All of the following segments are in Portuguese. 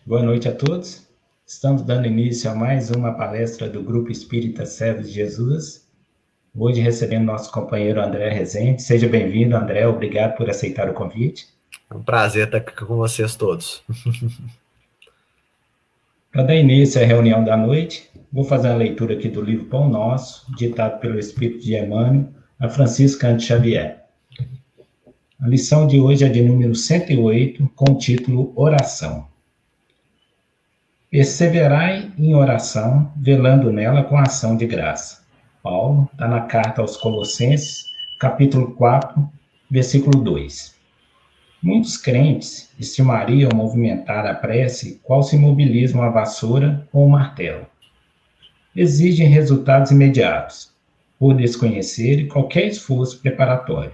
Boa noite a todos. Estamos dando início a mais uma palestra do Grupo Espírita Servos de Jesus. Hoje recebendo nosso companheiro André Rezende. Seja bem-vindo, André. Obrigado por aceitar o convite. É um prazer estar aqui com vocês todos. Para dar início à reunião da noite, vou fazer a leitura aqui do livro Pão Nosso, ditado pelo Espírito de Emmanuel, a Francisco Cândido Xavier. A lição de hoje é de número 108, com o título Oração. Perseverai em oração, velando nela com ação de graça. Paulo está na carta aos Colossenses, capítulo 4, versículo 2. Muitos crentes estimariam movimentar a prece qual se mobiliza uma vassoura ou um martelo. Exigem resultados imediatos, por desconhecer qualquer esforço preparatório.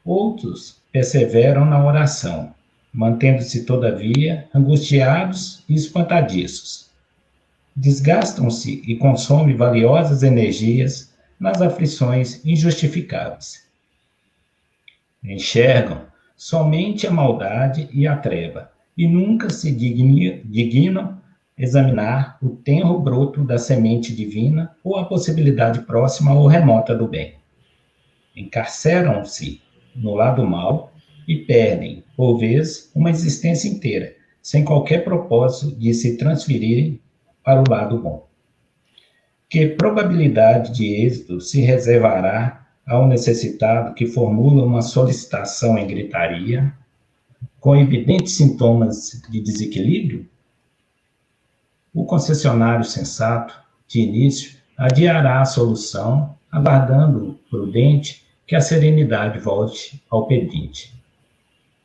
Outros perseveram na oração, mantendo-se, todavia, angustiados e espantadiços. Desgastam-se e consomem valiosas energias nas aflições injustificáveis. Enxergam somente a maldade e a treva, e nunca se dignam examinar o tenro broto da semente divina ou a possibilidade próxima ou remota do bem. Encarceram-se no lado mau e perdem, por vezes, uma existência inteira, sem qualquer propósito de se transferirem para o lado bom. Que probabilidade de êxito se reservará ao necessitado que formula uma solicitação em gritaria, com evidentes sintomas de desequilíbrio? O concessionário sensato, de início, adiará a solução, aguardando prudente que a serenidade volte ao pedinte.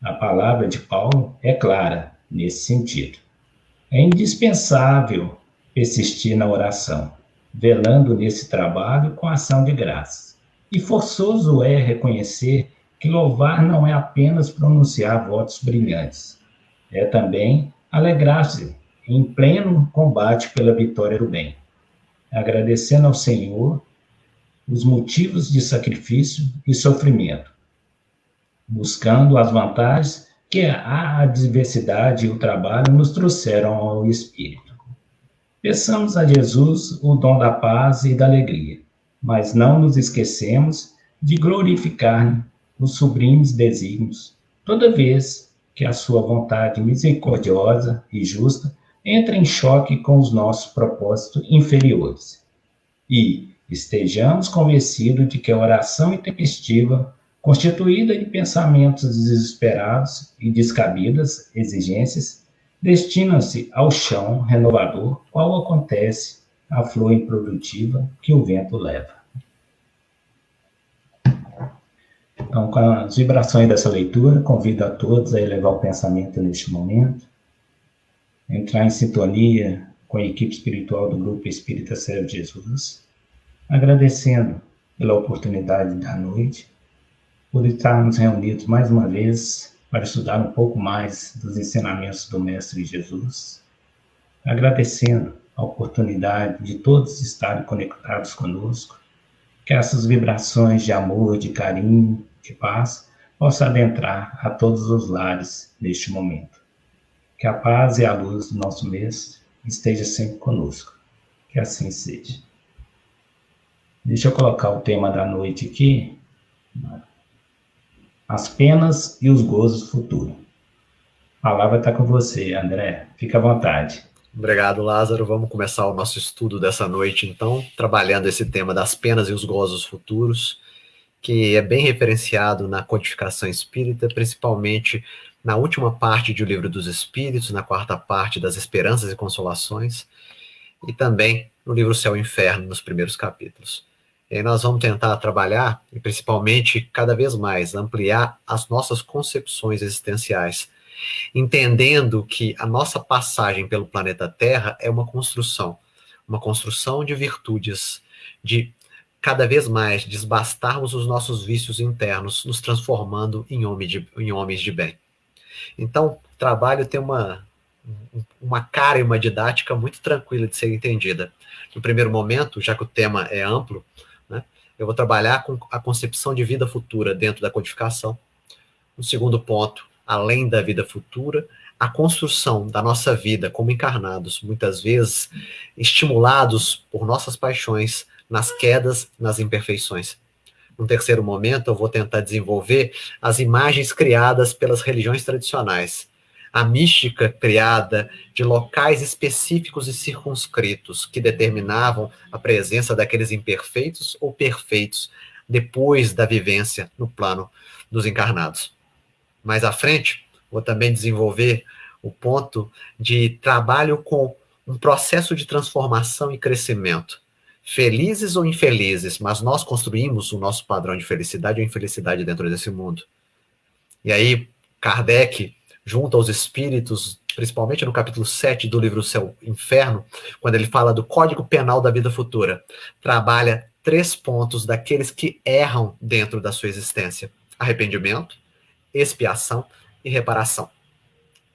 A palavra de Paulo é clara nesse sentido. É indispensável persistir na oração, velando nesse trabalho com ação de graças. E forçoso é reconhecer que louvar não é apenas pronunciar votos brilhantes, é também alegrar-se em pleno combate pela vitória do bem, agradecendo ao Senhor os motivos de sacrifício e sofrimento, buscando as vantagens que a adversidade e o trabalho nos trouxeram ao Espírito. Peçamos a Jesus o dom da paz e da alegria, mas não nos esquecemos de glorificar os sublimes desígnios, toda vez que a sua vontade misericordiosa e justa entra em choque com os nossos propósitos inferiores. E estejamos convencidos de que a oração intempestiva, constituída de pensamentos desesperados e descabidas exigências, destina-se ao chão renovador, qual acontece a flor improdutiva que o vento leva. Então, com as vibrações dessa leitura, convido a todos a elevar o pensamento neste momento, entrar em sintonia com a equipe espiritual do Grupo Espírita Servo de Jesus, agradecendo pela oportunidade da noite, por estarmos reunidos mais uma vez para estudar um pouco mais dos ensinamentos do Mestre Jesus, agradecendo a oportunidade de todos estarem conectados conosco, que essas vibrações de amor, de carinho, de paz, possam adentrar a todos os lares neste momento. Que a paz e a luz do nosso Mestre esteja sempre conosco. Que assim seja. Deixa eu colocar o tema da noite aqui. As penas e os gozos futuros. A palavra está com você, André. Fica à vontade. Obrigado, Lázaro. Vamos começar o nosso estudo dessa noite, então, trabalhando esse tema das penas e os gozos futuros, que é bem referenciado na codificação espírita, principalmente na última parte do Livro dos Espíritos, na quarta parte das Esperanças e Consolações, e também no livro Céu e Inferno, nos primeiros capítulos. E aí nós vamos tentar trabalhar, e principalmente, cada vez mais, ampliar as nossas concepções existenciais, entendendo que a nossa passagem pelo planeta Terra é uma construção de virtudes, de cada vez mais desbastarmos os nossos vícios internos, nos transformando em homens de bem. Então, o trabalho tem uma cara e uma didática muito tranquila de ser entendida. No primeiro momento, já que o tema é amplo, né, eu vou trabalhar com a concepção de vida futura dentro da codificação. No segundo ponto, além da vida futura, a construção da nossa vida como encarnados, muitas vezes estimulados por nossas paixões, nas quedas, nas imperfeições. No terceiro momento, eu vou tentar desenvolver as imagens criadas pelas religiões tradicionais, a mística criada de locais específicos e circunscritos que determinavam a presença daqueles imperfeitos ou perfeitos depois da vivência no plano dos encarnados. Mais à frente, vou também desenvolver o ponto de trabalho com um processo de transformação e crescimento. Felizes ou infelizes, mas nós construímos o nosso padrão de felicidade ou infelicidade dentro desse mundo. E aí, Kardec, junto aos espíritos, principalmente no capítulo 7 do livro Céu e Inferno, quando ele fala do Código Penal da Vida Futura, trabalha 3 pontos daqueles que erram dentro da sua existência: arrependimento, expiação e reparação.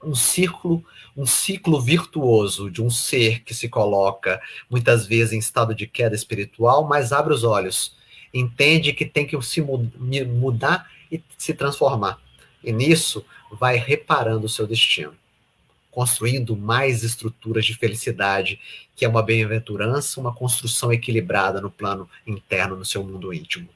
Um ciclo virtuoso de um ser que se coloca muitas vezes em estado de queda espiritual, mas abre os olhos, entende que tem que se mudar e se transformar. E nisso vai reparando o seu destino, construindo mais estruturas de felicidade, que é uma bem-aventurança, uma construção equilibrada no plano interno, no seu mundo íntimo.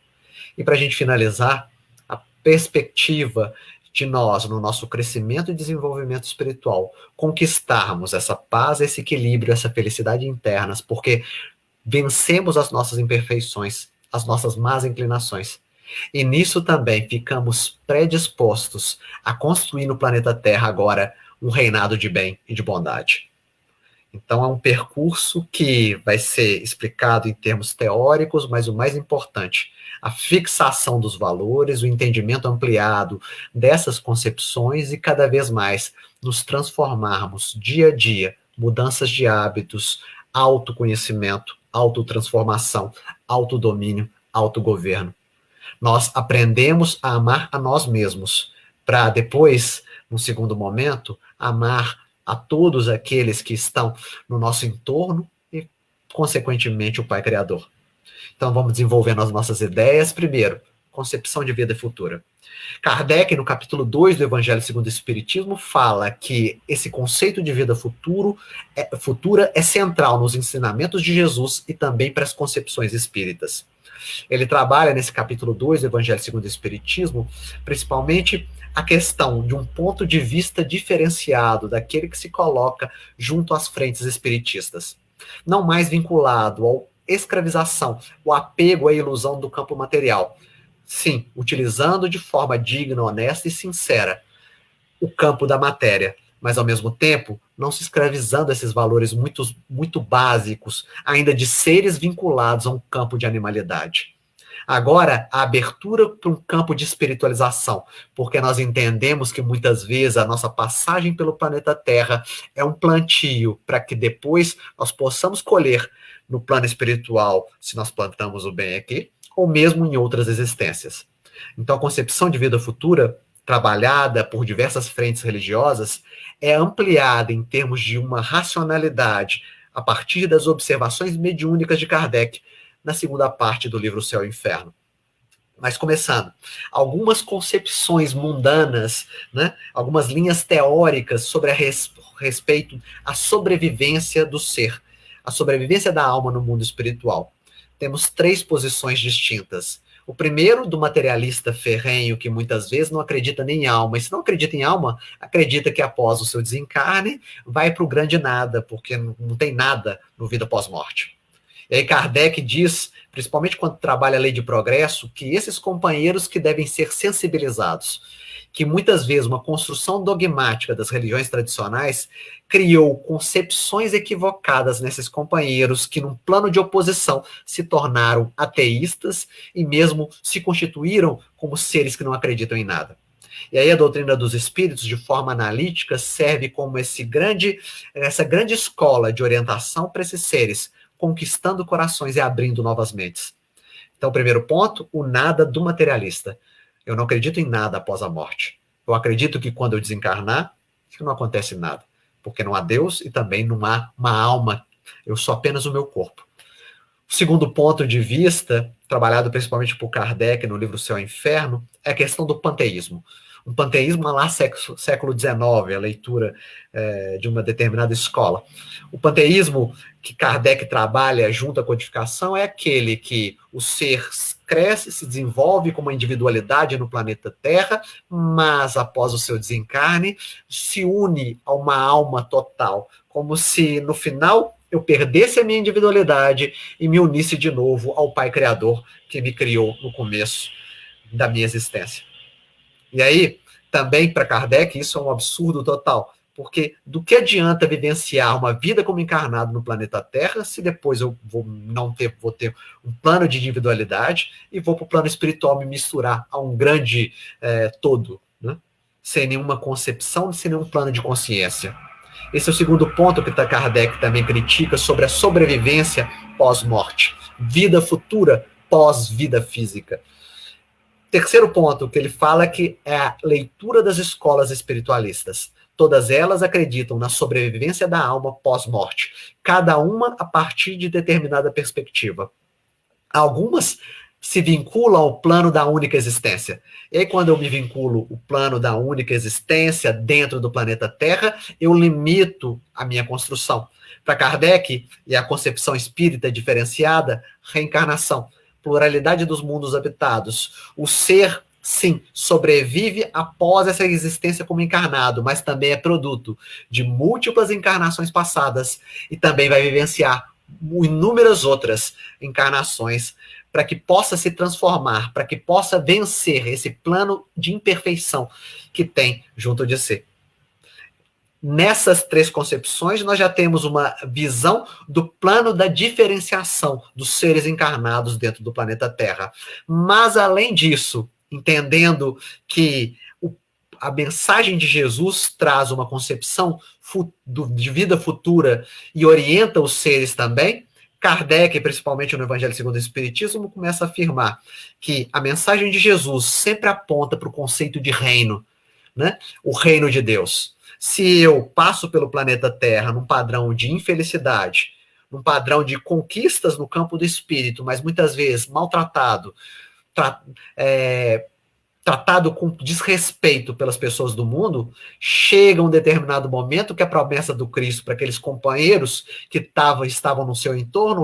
E para a gente finalizar, a perspectiva de nós, no nosso crescimento e desenvolvimento espiritual, conquistarmos essa paz, esse equilíbrio, essa felicidade internas, porque vencemos as nossas imperfeições, as nossas más inclinações. E nisso também ficamos predispostos a construir no planeta Terra agora um reinado de bem e de bondade. Então é um percurso que vai ser explicado em termos teóricos, mas o mais importante, a fixação dos valores, o entendimento ampliado dessas concepções e cada vez mais nos transformarmos dia a dia, mudanças de hábitos, autoconhecimento, autotransformação, autodomínio, autogoverno. Nós aprendemos a amar a nós mesmos, para depois, num segundo momento, amar a todos aqueles que estão no nosso entorno e, consequentemente, o Pai Criador. Então, vamos desenvolvendo as nossas ideias. Primeiro, concepção de vida futura. Kardec, no capítulo 2 do Evangelho segundo o Espiritismo, fala que esse conceito de vida futura é central nos ensinamentos de Jesus e também para as concepções espíritas. Ele trabalha nesse capítulo 2 do Evangelho segundo o Espiritismo, principalmente a questão de um ponto de vista diferenciado daquele que se coloca junto às frentes espiritistas. Não mais vinculado ao escravização, o apego à ilusão do campo material. Sim, utilizando de forma digna, honesta e sincera o campo da matéria, mas ao mesmo tempo não se escravizando a esses valores muito básicos, ainda de seres vinculados a um campo de animalidade. Agora, a abertura para um campo de espiritualização, porque nós entendemos que muitas vezes a nossa passagem pelo planeta Terra é um plantio para que depois nós possamos colher no plano espiritual, se nós plantamos o bem aqui, ou mesmo em outras existências. Então, a concepção de vida futura, trabalhada por diversas frentes religiosas, é ampliada em termos de uma racionalidade a partir das observações mediúnicas de Kardec, na segunda parte do livro Céu e Inferno. Mas começando, algumas concepções mundanas, né, algumas linhas teóricas sobre respeito à sobrevivência do ser, a sobrevivência da alma no mundo espiritual. Temos 3 posições distintas. O primeiro, do materialista ferrenho, que muitas vezes não acredita nem em alma. E se não acredita em alma, acredita que após o seu desencarne, vai para o grande nada, porque não tem nada no vida pós-morte. E aí Kardec diz, principalmente quando trabalha a lei de progresso, que esses companheiros que devem ser sensibilizados, que muitas vezes uma construção dogmática das religiões tradicionais criou concepções equivocadas nesses companheiros que, num plano de oposição, se tornaram ateístas e mesmo se constituíram como seres que não acreditam em nada. E aí a doutrina dos espíritos, de forma analítica, serve como essa grande escola de orientação para esses seres, conquistando corações e abrindo novas mentes. Então, primeiro ponto, o nada do materialista. Eu não acredito em nada após a morte. Eu acredito que quando eu desencarnar, não acontece nada. Porque não há Deus e também não há uma alma. Eu sou apenas o meu corpo. segundo ponto de vista, trabalhado principalmente por Kardec no livro Céu e Inferno, é a questão do panteísmo. Um panteísmo lá século XIX, a leitura de uma determinada escola. O panteísmo que Kardec trabalha junto à codificação é aquele que o ser cresce, se desenvolve com uma individualidade no planeta Terra, mas após o seu desencarne, se une a uma alma total, como se no final eu perdesse a minha individualidade e me unisse de novo ao Pai Criador que me criou no começo da minha existência. E aí, também para Kardec, isso é um absurdo total, porque do que adianta vivenciar uma vida como encarnado no planeta Terra se depois eu vou ter um plano de individualidade e vou para o plano espiritual me misturar a um grande todo, né? Sem nenhuma concepção, sem nenhum plano de consciência. Esse é o segundo ponto que Kardec também critica sobre a sobrevivência pós-morte, vida futura pós-vida física. Terceiro ponto que ele fala que é a leitura das escolas espiritualistas. Todas elas acreditam na sobrevivência da alma pós-morte, cada uma a partir de determinada perspectiva. Algumas se vinculam ao plano da única existência. E aí, quando eu me vinculo ao plano da única existência dentro do planeta Terra, eu limito a minha construção. Para Kardec, e a concepção espírita diferenciada, reencarnação, pluralidade dos mundos habitados. O ser, sim, sobrevive após essa existência como encarnado, mas também é produto de múltiplas encarnações passadas e também vai vivenciar inúmeras outras encarnações para que possa se transformar, para que possa vencer esse plano de imperfeição que tem junto de si. Nessas três concepções, nós já temos uma visão do plano da diferenciação dos seres encarnados dentro do planeta Terra. Mas, além disso, entendendo que a mensagem de Jesus traz uma concepção de vida futura e orienta os seres também, Kardec, principalmente no Evangelho segundo o Espiritismo, começa a afirmar que a mensagem de Jesus sempre aponta para o conceito de reino, né? O reino de Deus. Se eu passo pelo planeta Terra num padrão de infelicidade, num padrão de conquistas no campo do espírito, mas muitas vezes maltratado, tratado com desrespeito pelas pessoas do mundo, chega um determinado momento que a promessa do Cristo para aqueles companheiros que estavam no seu entorno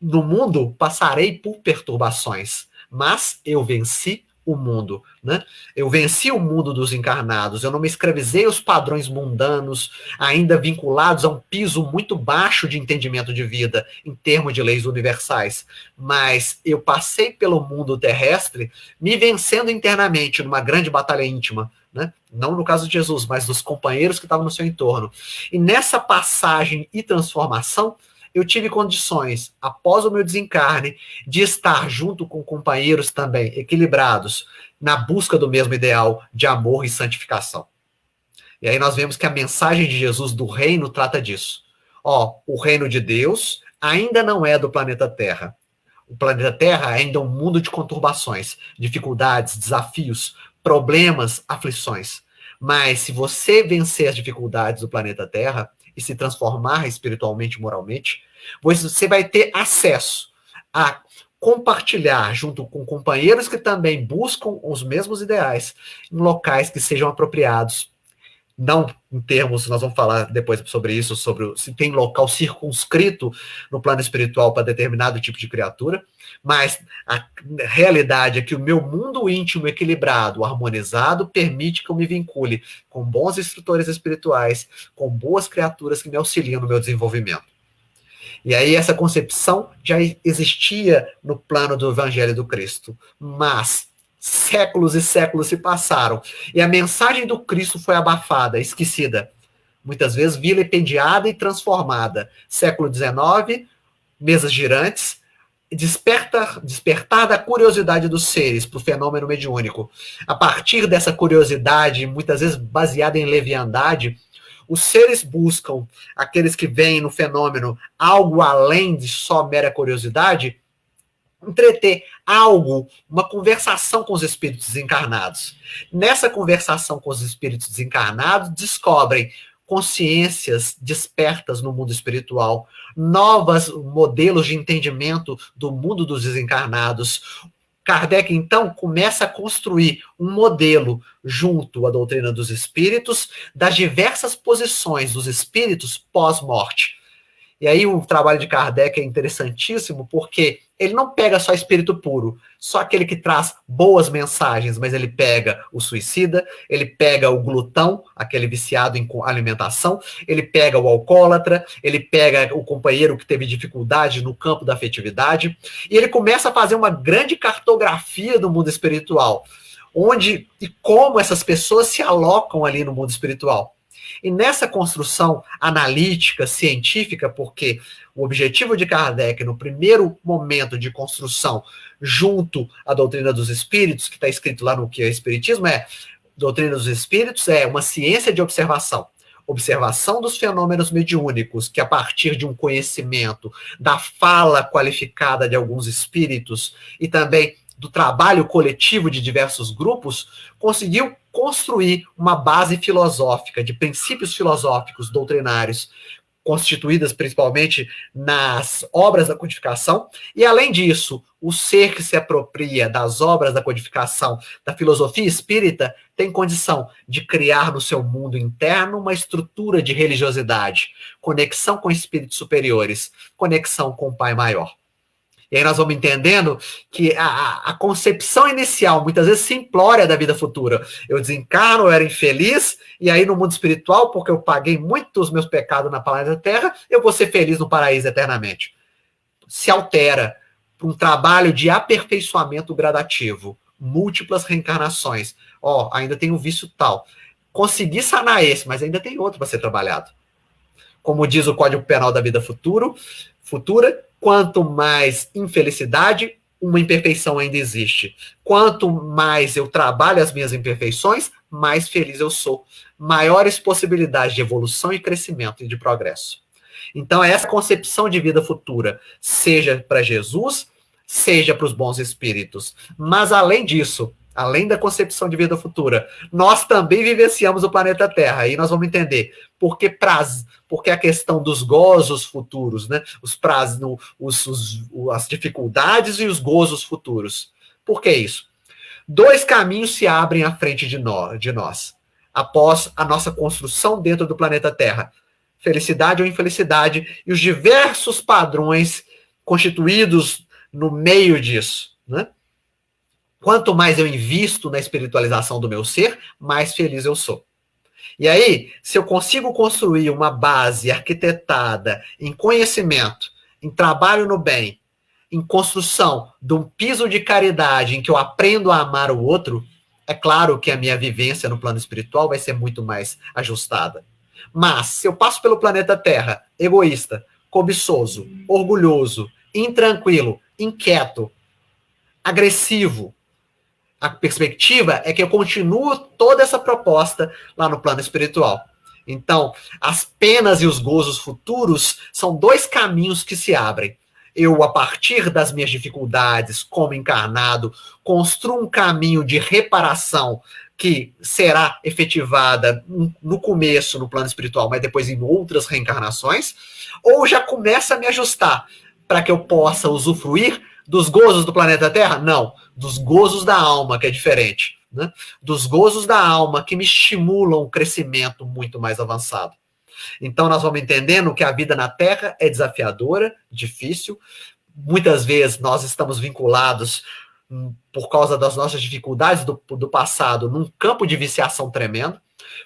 no mundo passarei por perturbações, mas eu venci o mundo, né? Eu venci o mundo dos encarnados, eu não me escravizei aos padrões mundanos, ainda vinculados a um piso muito baixo de entendimento de vida, em termos de leis universais, mas eu passei pelo mundo terrestre, me vencendo internamente numa grande batalha íntima, né? Não no caso de Jesus, mas dos companheiros que estavam no seu entorno. E nessa passagem e transformação, eu tive condições, após o meu desencarne, de estar junto com companheiros também equilibrados, na busca do mesmo ideal de amor e santificação. E aí nós vemos que a mensagem de Jesus do reino trata disso. O reino de Deus ainda não é do planeta Terra. O planeta Terra ainda é um mundo de conturbações, dificuldades, desafios, problemas, aflições. Mas se você vencer as dificuldades do planeta Terra e se transformar espiritualmente e moralmente, você vai ter acesso a compartilhar junto com companheiros que também buscam os mesmos ideais em locais que sejam apropriados. Não em termos, nós vamos falar depois sobre isso, sobre se tem local circunscrito no plano espiritual para determinado tipo de criatura, mas a realidade é que o meu mundo íntimo equilibrado, harmonizado, permite que eu me vincule com bons instrutores espirituais, com boas criaturas que me auxiliam no meu desenvolvimento. E aí essa concepção já existia no plano do Evangelho do Cristo, mas séculos e séculos se passaram e a mensagem do Cristo foi abafada, esquecida, muitas vezes vilipendiada e transformada. Século XIX, mesas girantes, despertar da curiosidade dos seres para o fenômeno mediúnico. A partir dessa curiosidade, muitas vezes baseada em leviandade, os seres buscam, aqueles que veem no fenômeno algo além de só mera curiosidade, entreter algo, uma conversação com os espíritos desencarnados. Nessa conversação com os espíritos desencarnados, descobrem consciências despertas no mundo espiritual, novos modelos de entendimento do mundo dos desencarnados. Kardec, então, começa a construir um modelo junto à doutrina dos espíritos, das diversas posições dos espíritos pós-morte. E aí o trabalho de Kardec é interessantíssimo, porque ele não pega só espírito puro, só aquele que traz boas mensagens, mas ele pega o suicida, ele pega o glutão, aquele viciado em alimentação, ele pega o alcoólatra, ele pega o companheiro que teve dificuldade no campo da afetividade, e ele começa a fazer uma grande cartografia do mundo espiritual, onde e como essas pessoas se alocam ali no mundo espiritual. E nessa construção analítica, científica, porque o objetivo de Kardec, no primeiro momento de construção, junto à doutrina dos espíritos, que está escrito lá no que é Espiritismo, doutrina dos espíritos é uma ciência de observação. Observação dos fenômenos mediúnicos, que a partir de um conhecimento da fala qualificada de alguns espíritos e também do trabalho coletivo de diversos grupos, conseguiu construir uma base filosófica, de princípios filosóficos doutrinários, constituídas principalmente nas obras da codificação, e além disso, o ser que se apropria das obras da codificação, da filosofia espírita, tem condição de criar no seu mundo interno uma estrutura de religiosidade, conexão com espíritos superiores, conexão com o Pai Maior. E aí nós vamos entendendo que a concepção inicial, muitas vezes simplória da vida futura. Eu desencarno, eu era infeliz, e aí no mundo espiritual, porque eu paguei muito os meus pecados na planeta Terra, eu vou ser feliz no paraíso eternamente. Se altera para um trabalho de aperfeiçoamento gradativo, múltiplas reencarnações. Ainda tem um vício tal. Consegui sanar esse, mas ainda tem outro para ser trabalhado. Como diz o Código Penal da vida futura, quanto mais infelicidade, uma imperfeição ainda existe. Quanto mais eu trabalho as minhas imperfeições, mais feliz eu sou. Maiores possibilidades de evolução e crescimento e de progresso. Então, essa concepção de vida futura, seja para Jesus, seja para os bons espíritos. Mas, além disso, além da concepção de vida futura, nós também vivenciamos o planeta Terra. Aí nós vamos entender porque a questão dos gozos futuros, né? As dificuldades e os gozos futuros. Por que isso? 2 caminhos se abrem à frente de nós, após a nossa construção dentro do planeta Terra. Felicidade ou infelicidade, e os diversos padrões constituídos no meio disso, né? Quanto mais eu invisto na espiritualização do meu ser, mais feliz eu sou. E aí, se eu consigo construir uma base arquitetada em conhecimento, em trabalho no bem, em construção de um piso de caridade em que eu aprendo a amar o outro, é claro que a minha vivência no plano espiritual vai ser muito mais ajustada. Mas, se eu passo pelo planeta Terra, egoísta, cobiçoso, orgulhoso, intranquilo, inquieto, agressivo, a perspectiva é que eu continuo toda essa proposta lá no plano espiritual. Então, as penas e os gozos futuros são 2 caminhos que se abrem. Eu, a partir das minhas dificuldades como encarnado, construo um caminho de reparação que será efetivada no começo, no plano espiritual, mas depois em outras reencarnações, ou já começa a me ajustar para que eu possa usufruir dos gozos do planeta Terra? Não, dos gozos da alma, que é diferente, né? Dos gozos da alma que me estimulam um crescimento muito mais avançado. Então nós vamos entendendo que a vida na Terra é desafiadora, difícil. Muitas vezes nós estamos vinculados, por causa das nossas dificuldades do passado, num campo de viciação tremendo.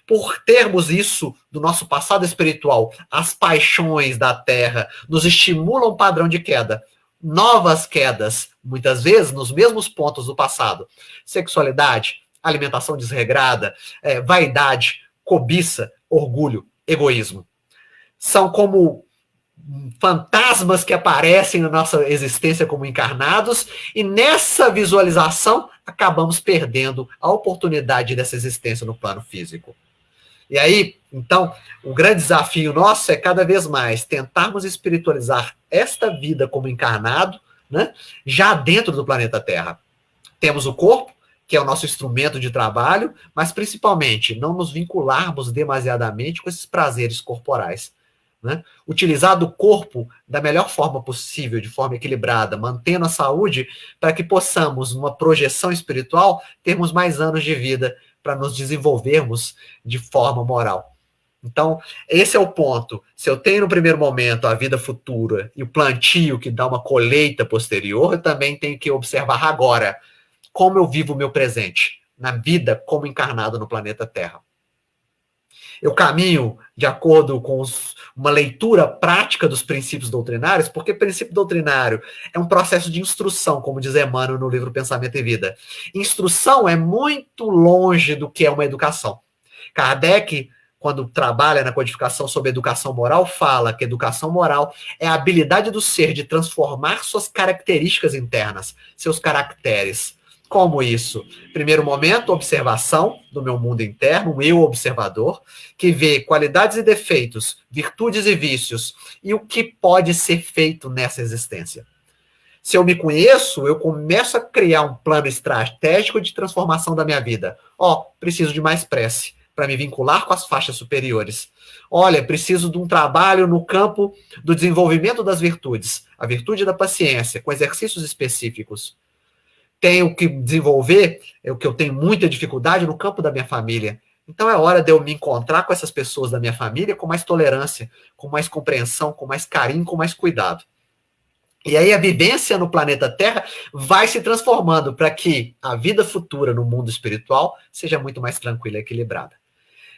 Por termos isso do nosso passado espiritual, as paixões da Terra nos estimulam um padrão de queda. Novas quedas, muitas vezes nos mesmos pontos do passado. Sexualidade, alimentação desregrada, vaidade, cobiça, orgulho, egoísmo. São como fantasmas que aparecem na nossa existência como encarnados, e nessa visualização acabamos perdendo a oportunidade dessa existência no plano físico. E aí, então, o grande desafio nosso é cada vez mais tentarmos espiritualizar esta vida como encarnado, né, já dentro do planeta Terra. Temos o corpo, que é o nosso instrumento de trabalho, mas principalmente não nos vincularmos demasiadamente com esses prazeres corporais. Né? Utilizar do corpo da melhor forma possível, de forma equilibrada, mantendo a saúde, para que possamos, numa projeção espiritual, termos mais anos de vida para nos desenvolvermos de forma moral. Então, esse é o ponto. Se eu tenho no primeiro momento a vida futura e o plantio que dá uma colheita posterior, eu também tenho que observar agora como eu vivo o meu presente, na vida como encarnado no planeta Terra. Eu caminho de acordo com uma leitura prática dos princípios doutrinários, porque princípio doutrinário é um processo de instrução, como diz Emmanuel no livro Pensamento e Vida. Instrução é muito longe do que é uma educação. Kardec, quando trabalha na codificação sobre educação moral, fala que educação moral é a habilidade do ser de transformar suas características internas, seus caracteres. Como isso? Primeiro momento, observação do meu mundo interno, um eu observador, que vê qualidades e defeitos, virtudes e vícios, e o que pode ser feito nessa existência. Se eu me conheço, eu começo a criar um plano estratégico de transformação da minha vida. Preciso de mais prece para me vincular com as faixas superiores. Olha, preciso de um trabalho no campo do desenvolvimento das virtudes, a virtude da paciência, com exercícios específicos. Tenho que desenvolver, o que eu tenho muita dificuldade no campo da minha família. Então é hora de eu me encontrar com essas pessoas da minha família com mais tolerância, com mais compreensão, com mais carinho, com mais cuidado. E aí a vivência no planeta Terra vai se transformando para que a vida futura no mundo espiritual seja muito mais tranquila e equilibrada.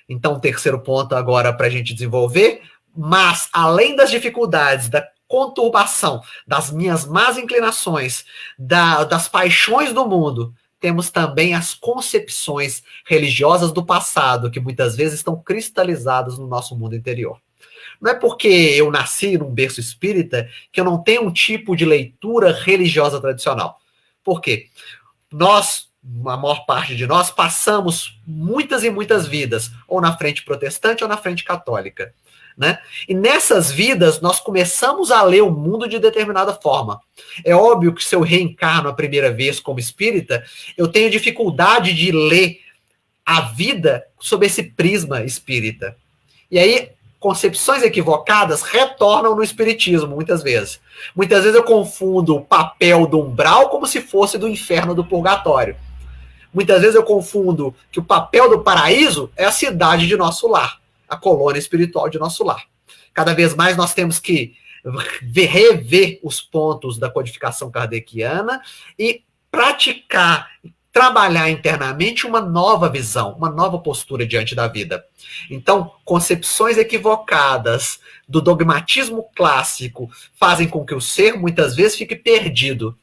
Então, terceiro ponto agora para a gente desenvolver, mas além das dificuldades, da conturbação, das minhas más inclinações, das paixões do mundo, temos também as concepções religiosas do passado, que muitas vezes estão cristalizadas no nosso mundo interior. Não é porque eu nasci num berço espírita que eu não tenho um tipo de leitura religiosa tradicional. Por quê? A maior parte de nós, passamos muitas e muitas vidas, ou na frente protestante ou na frente católica. Né? E nessas vidas nós começamos a ler o mundo de determinada forma. É óbvio que se eu reencarno a primeira vez como espírita, eu tenho dificuldade de ler a vida sob esse prisma espírita. E aí, concepções equivocadas retornam no espiritismo, muitas vezes. Muitas vezes eu confundo o papel do umbral como se fosse do inferno, do purgatório. Muitas vezes eu confundo que o papel do paraíso é a cidade de nosso lar, a colônia espiritual de nosso lar. Cada vez mais nós temos que rever os pontos da codificação kardeciana e praticar, trabalhar internamente uma nova visão, uma nova postura diante da vida. Então, concepções equivocadas do dogmatismo clássico fazem com que o ser, muitas vezes, fique perdido.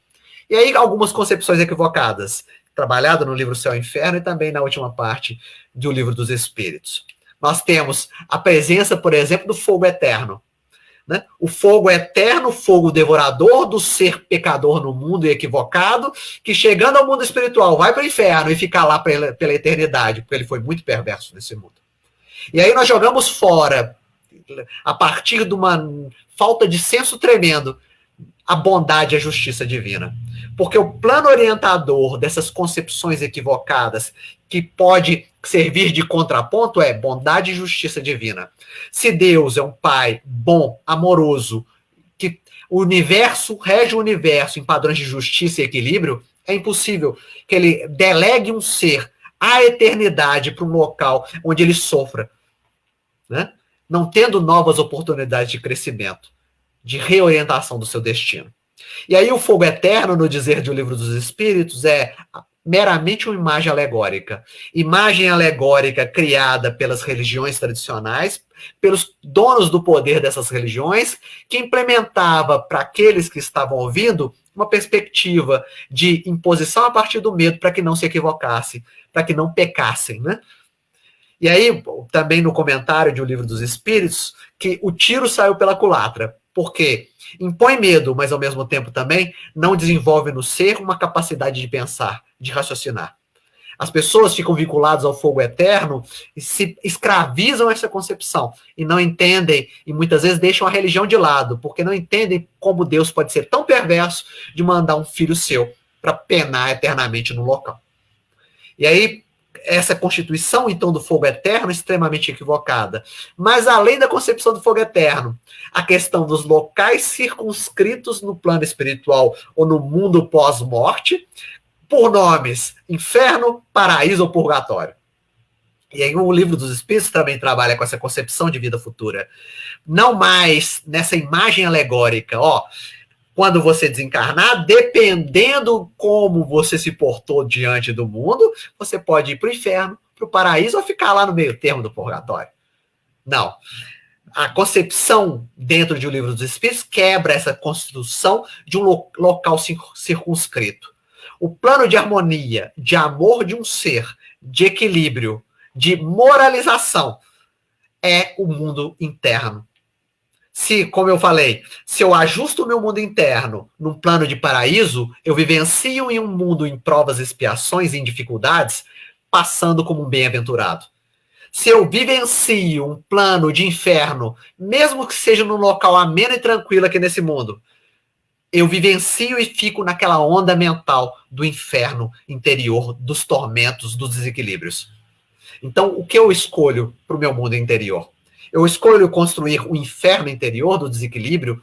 E aí, algumas concepções equivocadas, trabalhado no livro Céu e Inferno e também na última parte do Livro dos Espíritos. Nós temos a presença, por exemplo, do fogo eterno. Né? O fogo eterno, o fogo devorador do ser pecador no mundo e equivocado, que chegando ao mundo espiritual vai para o inferno e fica lá pela eternidade, porque ele foi muito perverso nesse mundo. E aí nós jogamos fora, a partir de uma falta de senso tremendo, a bondade e a justiça divina. Porque o plano orientador dessas concepções equivocadas, que pode servir de contraponto, é bondade e justiça divina. Se Deus é um pai bom, amoroso, que o universo rege o universo em padrões de justiça e equilíbrio, é impossível que ele delegue um ser à eternidade para um local onde ele sofra, né? Não tendo novas oportunidades de crescimento, de reorientação do seu destino. E aí o fogo eterno, no dizer de O Livro dos Espíritos, é meramente uma imagem alegórica. Imagem alegórica criada pelas religiões tradicionais, pelos donos do poder dessas religiões, que implementava para aqueles que estavam ouvindo uma perspectiva de imposição a partir do medo para que não se equivocassem, para que não pecassem, né? E aí, também no comentário de O Livro dos Espíritos, que o tiro saiu pela culatra. Por quê? Impõe medo, mas ao mesmo tempo também não desenvolve no ser uma capacidade de pensar, de raciocinar. As pessoas ficam vinculadas ao fogo eterno e se escravizam a essa concepção e não entendem, e muitas vezes deixam a religião de lado, porque não entendem como Deus pode ser tão perverso de mandar um filho seu para penar eternamente no local. E aí, essa constituição, então, do fogo eterno é extremamente equivocada. Mas, além da concepção do fogo eterno, a questão dos locais circunscritos no plano espiritual ou no mundo pós-morte, por nomes inferno, paraíso ou purgatório. E aí o Livro dos Espíritos também trabalha com essa concepção de vida futura. Não mais nessa imagem alegórica, quando você desencarnar, dependendo como você se portou diante do mundo, você pode ir para o inferno, para o paraíso ou ficar lá no meio termo do purgatório. Não. A concepção dentro de O Livro dos Espíritos quebra essa construção de um local circunscrito. O plano de harmonia, de amor de um ser, de equilíbrio, de moralização, é o mundo interno. Se, como eu falei, se eu ajusto o meu mundo interno num plano de paraíso, eu vivencio em um mundo em provas, expiações e em dificuldades, passando como um bem-aventurado. Se eu vivencio um plano de inferno, mesmo que seja num local ameno e tranquilo aqui nesse mundo, eu vivencio e fico naquela onda mental do inferno interior, dos tormentos, dos desequilíbrios. Então, o que eu escolho para o meu mundo interior? Eu escolho construir o inferno interior do desequilíbrio,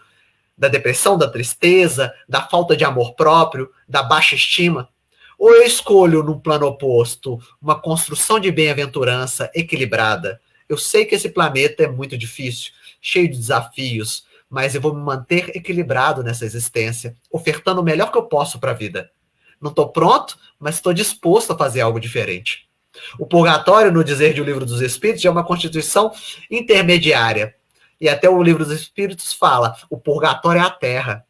da depressão, da tristeza, da falta de amor próprio, da baixa estima? Ou eu escolho, no plano oposto, uma construção de bem-aventurança equilibrada? Eu sei que esse planeta é muito difícil, cheio de desafios, mas eu vou me manter equilibrado nessa existência, ofertando o melhor que eu posso para a vida. Não estou pronto, mas estou disposto a fazer algo diferente. O purgatório, no dizer de O Livro dos Espíritos, é uma constituição intermediária. E até o Livro dos Espíritos fala, o purgatório é a terra.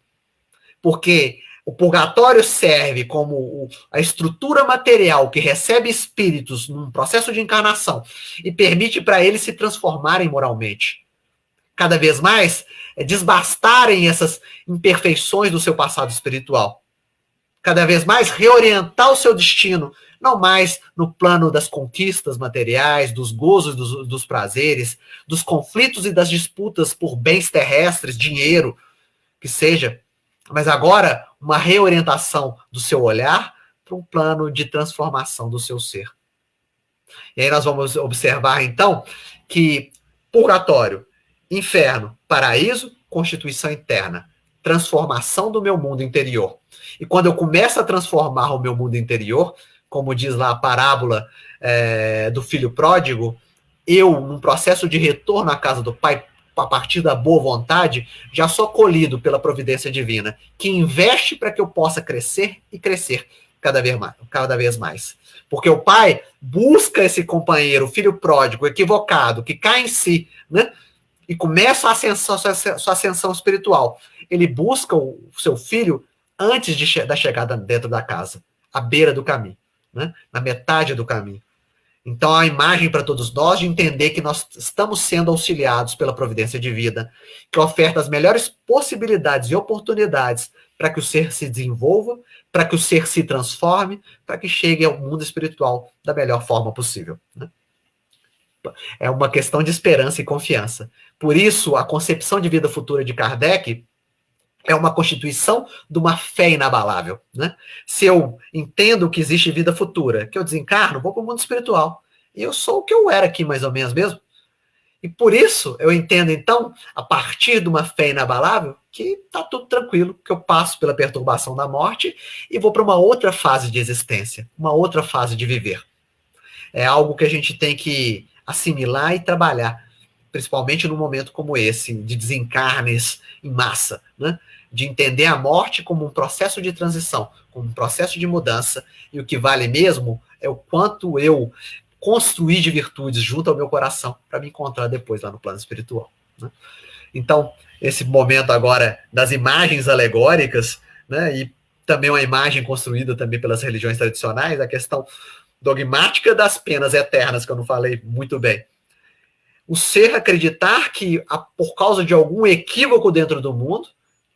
Porque o purgatório serve como a estrutura material que recebe espíritos num processo de encarnação e permite para eles se transformarem moralmente. Cada vez mais, desbastarem essas imperfeições do seu passado espiritual. Cada vez mais, reorientar o seu destino, não mais no plano das conquistas materiais, dos gozos, dos prazeres, dos conflitos e das disputas por bens terrestres, dinheiro, que seja, mas agora uma reorientação do seu olhar para um plano de transformação do seu ser. E aí nós vamos observar, então, que purgatório, inferno, paraíso, constituição interna, transformação do meu mundo interior. E quando eu começo a transformar o meu mundo interior, como diz lá a parábola do filho pródigo, eu, num processo de retorno à casa do pai, a partir da boa vontade, já sou acolhido pela providência divina, que investe para que eu possa crescer e crescer cada vez mais. Porque o pai busca esse companheiro, o filho pródigo, equivocado, que cai em si, né? E começa sua ascensão espiritual. Ele busca o seu filho antes da chegada dentro da casa, à beira do caminho, né? Na metade do caminho. Então, a imagem para todos nós de entender que nós estamos sendo auxiliados pela providência divina, que oferta as melhores possibilidades e oportunidades para que o ser se desenvolva, para que o ser se transforme, para que chegue ao mundo espiritual da melhor forma possível, né? É uma questão de esperança e confiança. Por isso, a concepção de vida futura de Kardec é uma constituição de uma fé inabalável, né? Se eu entendo que existe vida futura, que eu desencarno, vou para o mundo espiritual. E eu sou o que eu era aqui, mais ou menos mesmo. E por isso, eu entendo, então, a partir de uma fé inabalável, que está tudo tranquilo, que eu passo pela perturbação da morte e vou para uma outra fase de existência, uma outra fase de viver. É algo que a gente tem que assimilar e trabalhar, principalmente num momento como esse, de desencarnes em massa, né? De entender a morte como um processo de transição, como um processo de mudança, e o que vale mesmo é o quanto eu construí de virtudes junto ao meu coração para me encontrar depois lá no plano espiritual, né? Então, esse momento agora das imagens alegóricas, né, e também uma imagem construída também pelas religiões tradicionais, a questão dogmática das penas eternas, que eu não falei muito bem. O ser acreditar que, por causa de algum equívoco dentro do mundo,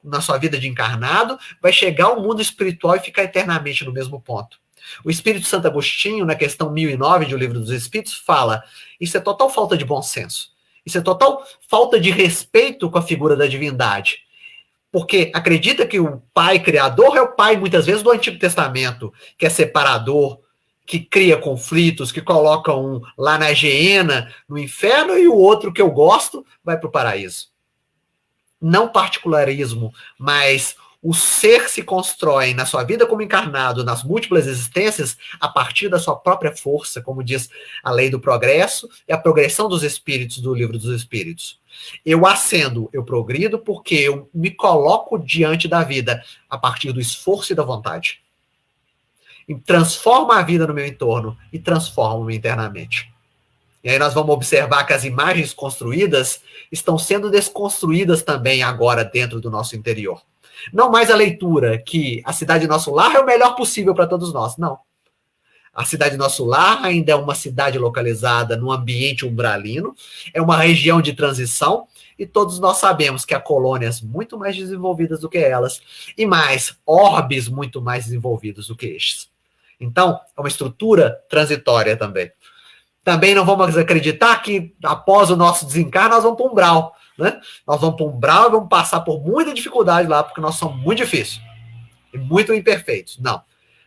na sua vida de encarnado, vai chegar ao mundo espiritual e ficar eternamente no mesmo ponto. O Espírito Santo Agostinho, na questão 1009 de O Livro dos Espíritos, fala: isso é total falta de bom senso. Isso é total falta de respeito com a figura da divindade. Porque acredita que o Pai Criador é o Pai, muitas vezes, do Antigo Testamento, que é separador, que cria conflitos, que coloca um lá na Geena, no inferno, e o outro que eu gosto vai para o paraíso. Não particularismo, mas o ser se constrói na sua vida como encarnado, nas múltiplas existências, a partir da sua própria força, como diz a lei do progresso e a progressão dos espíritos do Livro dos Espíritos. Eu ascendo, eu progrido porque eu me coloco diante da vida a partir do esforço e da vontade. E transformo a vida no meu entorno e transformo-me internamente. E aí nós vamos observar que as imagens construídas estão sendo desconstruídas também agora dentro do nosso interior. Não mais a leitura que a cidade nosso lar é o melhor possível para todos nós. Não. A cidade nosso lar ainda é uma cidade localizada num ambiente umbralino, é uma região de transição, e todos nós sabemos que há colônias muito mais desenvolvidas do que elas, e mais orbes muito mais desenvolvidos do que estes. Então, é uma estrutura transitória também. Também não vamos acreditar que após o nosso desencarne nós vamos para um umbral. Né? Nós vamos para um umbral e vamos passar por muita dificuldade lá, porque nós somos muito difíceis e muito imperfeitos. Não.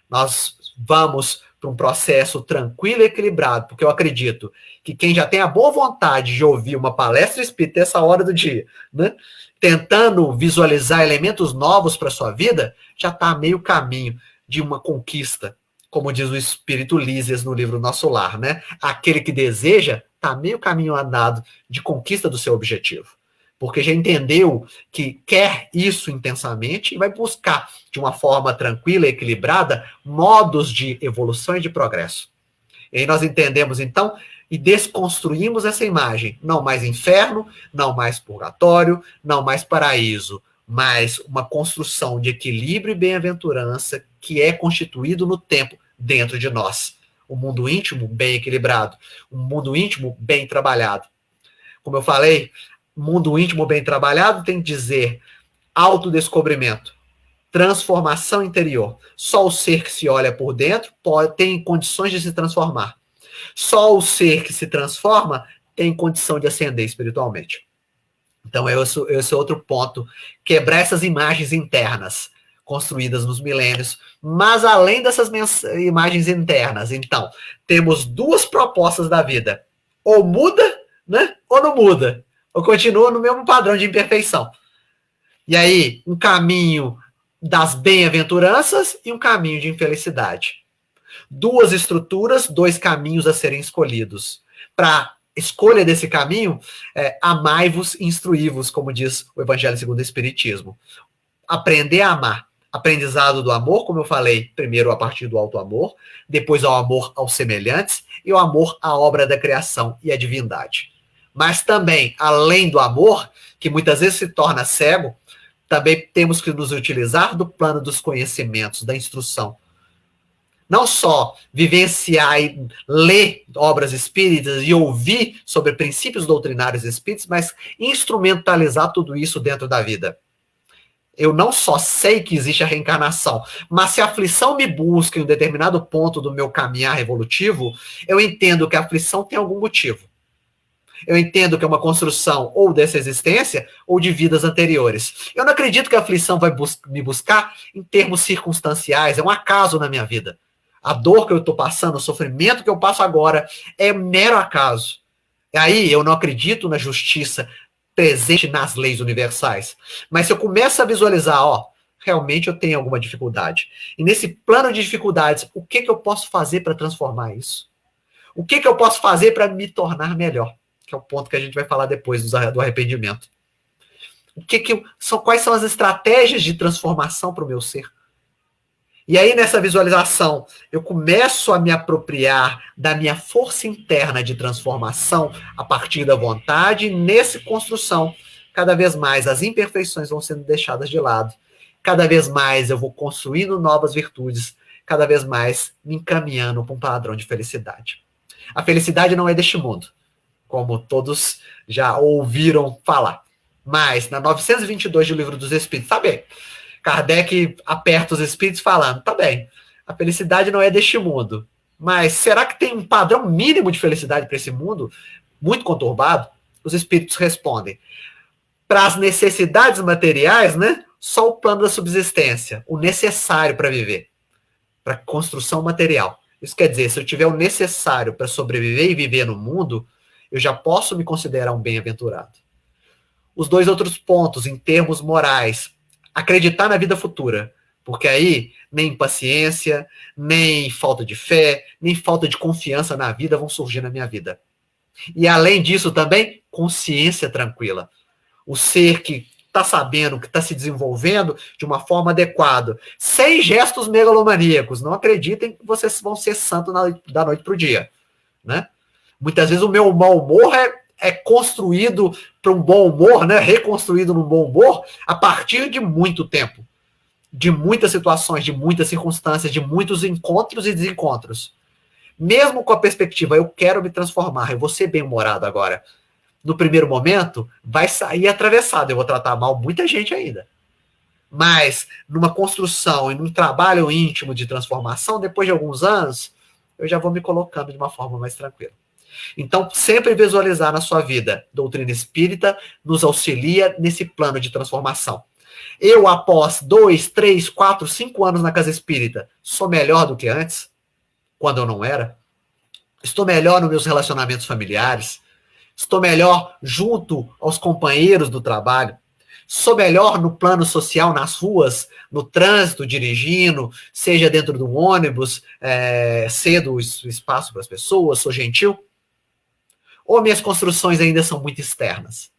Nós vamos para um processo tranquilo e equilibrado, porque eu acredito que quem já tem a boa vontade de ouvir uma palestra espírita essa hora do dia, né? Tentando visualizar elementos novos para a sua vida, já está a meio caminho de uma conquista, como diz o Espírito Lísias no livro Nosso Lar, né? Aquele que deseja está meio caminho andado de conquista do seu objetivo. Porque já entendeu que quer isso intensamente e vai buscar, de uma forma tranquila e equilibrada, modos de evolução e de progresso. E aí nós entendemos, então, e desconstruímos essa imagem. Não mais inferno, não mais purgatório, não mais paraíso, mas uma construção de equilíbrio e bem-aventurança que é constituído no tempo dentro de nós. Um mundo íntimo bem equilibrado, um mundo íntimo bem trabalhado. Como eu falei, mundo íntimo bem trabalhado tem que dizer autodescobrimento, transformação interior. Só o ser que se olha por dentro tem condições de se transformar. Só o ser que se transforma tem condição de ascender espiritualmente. Então, esse é outro ponto. Quebrar essas imagens internas construídas nos milênios. Mas, além dessas imagens internas, então, temos duas propostas da vida. Ou muda, né? Ou não muda. Ou continua no mesmo padrão de imperfeição. E aí, um caminho das bem-aventuranças e um caminho de infelicidade. Duas estruturas, dois caminhos a serem escolhidos. Para escolha desse caminho, amai-vos e instruí-vos, como diz o Evangelho segundo o Espiritismo. Aprender a amar. Aprendizado do amor, como eu falei, primeiro a partir do auto-amor, depois ao amor aos semelhantes e o amor à obra da criação e à divindade. Mas também, além do amor, que muitas vezes se torna cego, também temos que nos utilizar do plano dos conhecimentos, da instrução. Não só vivenciar e ler obras espíritas e ouvir sobre princípios doutrinários espíritas, mas instrumentalizar tudo isso dentro da vida. Eu não só sei que existe a reencarnação, mas se a aflição me busca em um determinado ponto do meu caminhar evolutivo, eu entendo que a aflição tem algum motivo. Eu entendo que é uma construção ou dessa existência ou de vidas anteriores. Eu não acredito que a aflição vai me buscar em termos circunstanciais, é um acaso na minha vida. A dor que eu estou passando, o sofrimento que eu passo agora é mero acaso. E aí eu não acredito na justiça presente nas leis universais. Mas se eu começo a visualizar, realmente eu tenho alguma dificuldade. E nesse plano de dificuldades, o que eu posso fazer para transformar isso? O que eu posso fazer para me tornar melhor? Que é o ponto que a gente vai falar depois do arrependimento. Quais são as estratégias de transformação para o meu ser? E aí, nessa visualização, eu começo a me apropriar da minha força interna de transformação a partir da vontade, e nessa construção, cada vez mais as imperfeições vão sendo deixadas de lado. Cada vez mais eu vou construindo novas virtudes, cada vez mais me encaminhando para um padrão de felicidade. A felicidade não é deste mundo, como todos já ouviram falar. Mas, na 922 do Livro dos Espíritos, tá bem. Kardec aperta os espíritos falando, tá bem, a felicidade não é deste mundo, mas será que tem um padrão mínimo de felicidade para esse mundo muito conturbado? Os espíritos respondem, para as necessidades materiais, né, só o plano da subsistência, o necessário para viver, para construção material. Isso quer dizer, se eu tiver o necessário para sobreviver e viver no mundo, eu já posso me considerar um bem-aventurado. Os dois outros pontos, em termos morais, acreditar na vida futura, porque aí nem impaciência, nem falta de fé, nem falta de confiança na vida vão surgir na minha vida. E além disso também, consciência tranquila. O ser que está sabendo, que está se desenvolvendo de uma forma adequada, sem gestos megalomaníacos. Não acreditem que vocês vão ser santos da noite para o dia. Né? Muitas vezes o meu mau humor é construído para um bom humor, né? Reconstruído num bom humor, a partir de muito tempo. De muitas situações, de muitas circunstâncias, de muitos encontros e desencontros. Mesmo com a perspectiva, eu quero me transformar, eu vou ser bem-humorado agora. No primeiro momento, vai sair atravessado, eu vou tratar mal muita gente ainda. Mas, numa construção e num trabalho íntimo de transformação, depois de alguns anos, eu já vou me colocando de uma forma mais tranquila. Então, sempre visualizar na sua vida, doutrina espírita nos auxilia nesse plano de transformação. Eu, após 2, 3, 4, 5 anos na casa espírita, sou melhor do que antes, quando eu não era? Estou melhor nos meus relacionamentos familiares? Estou melhor junto aos companheiros do trabalho? Sou melhor no plano social, nas ruas, no trânsito, dirigindo, seja dentro do ônibus, cedo o espaço para as pessoas, sou gentil? Ou minhas construções ainda são muito externas?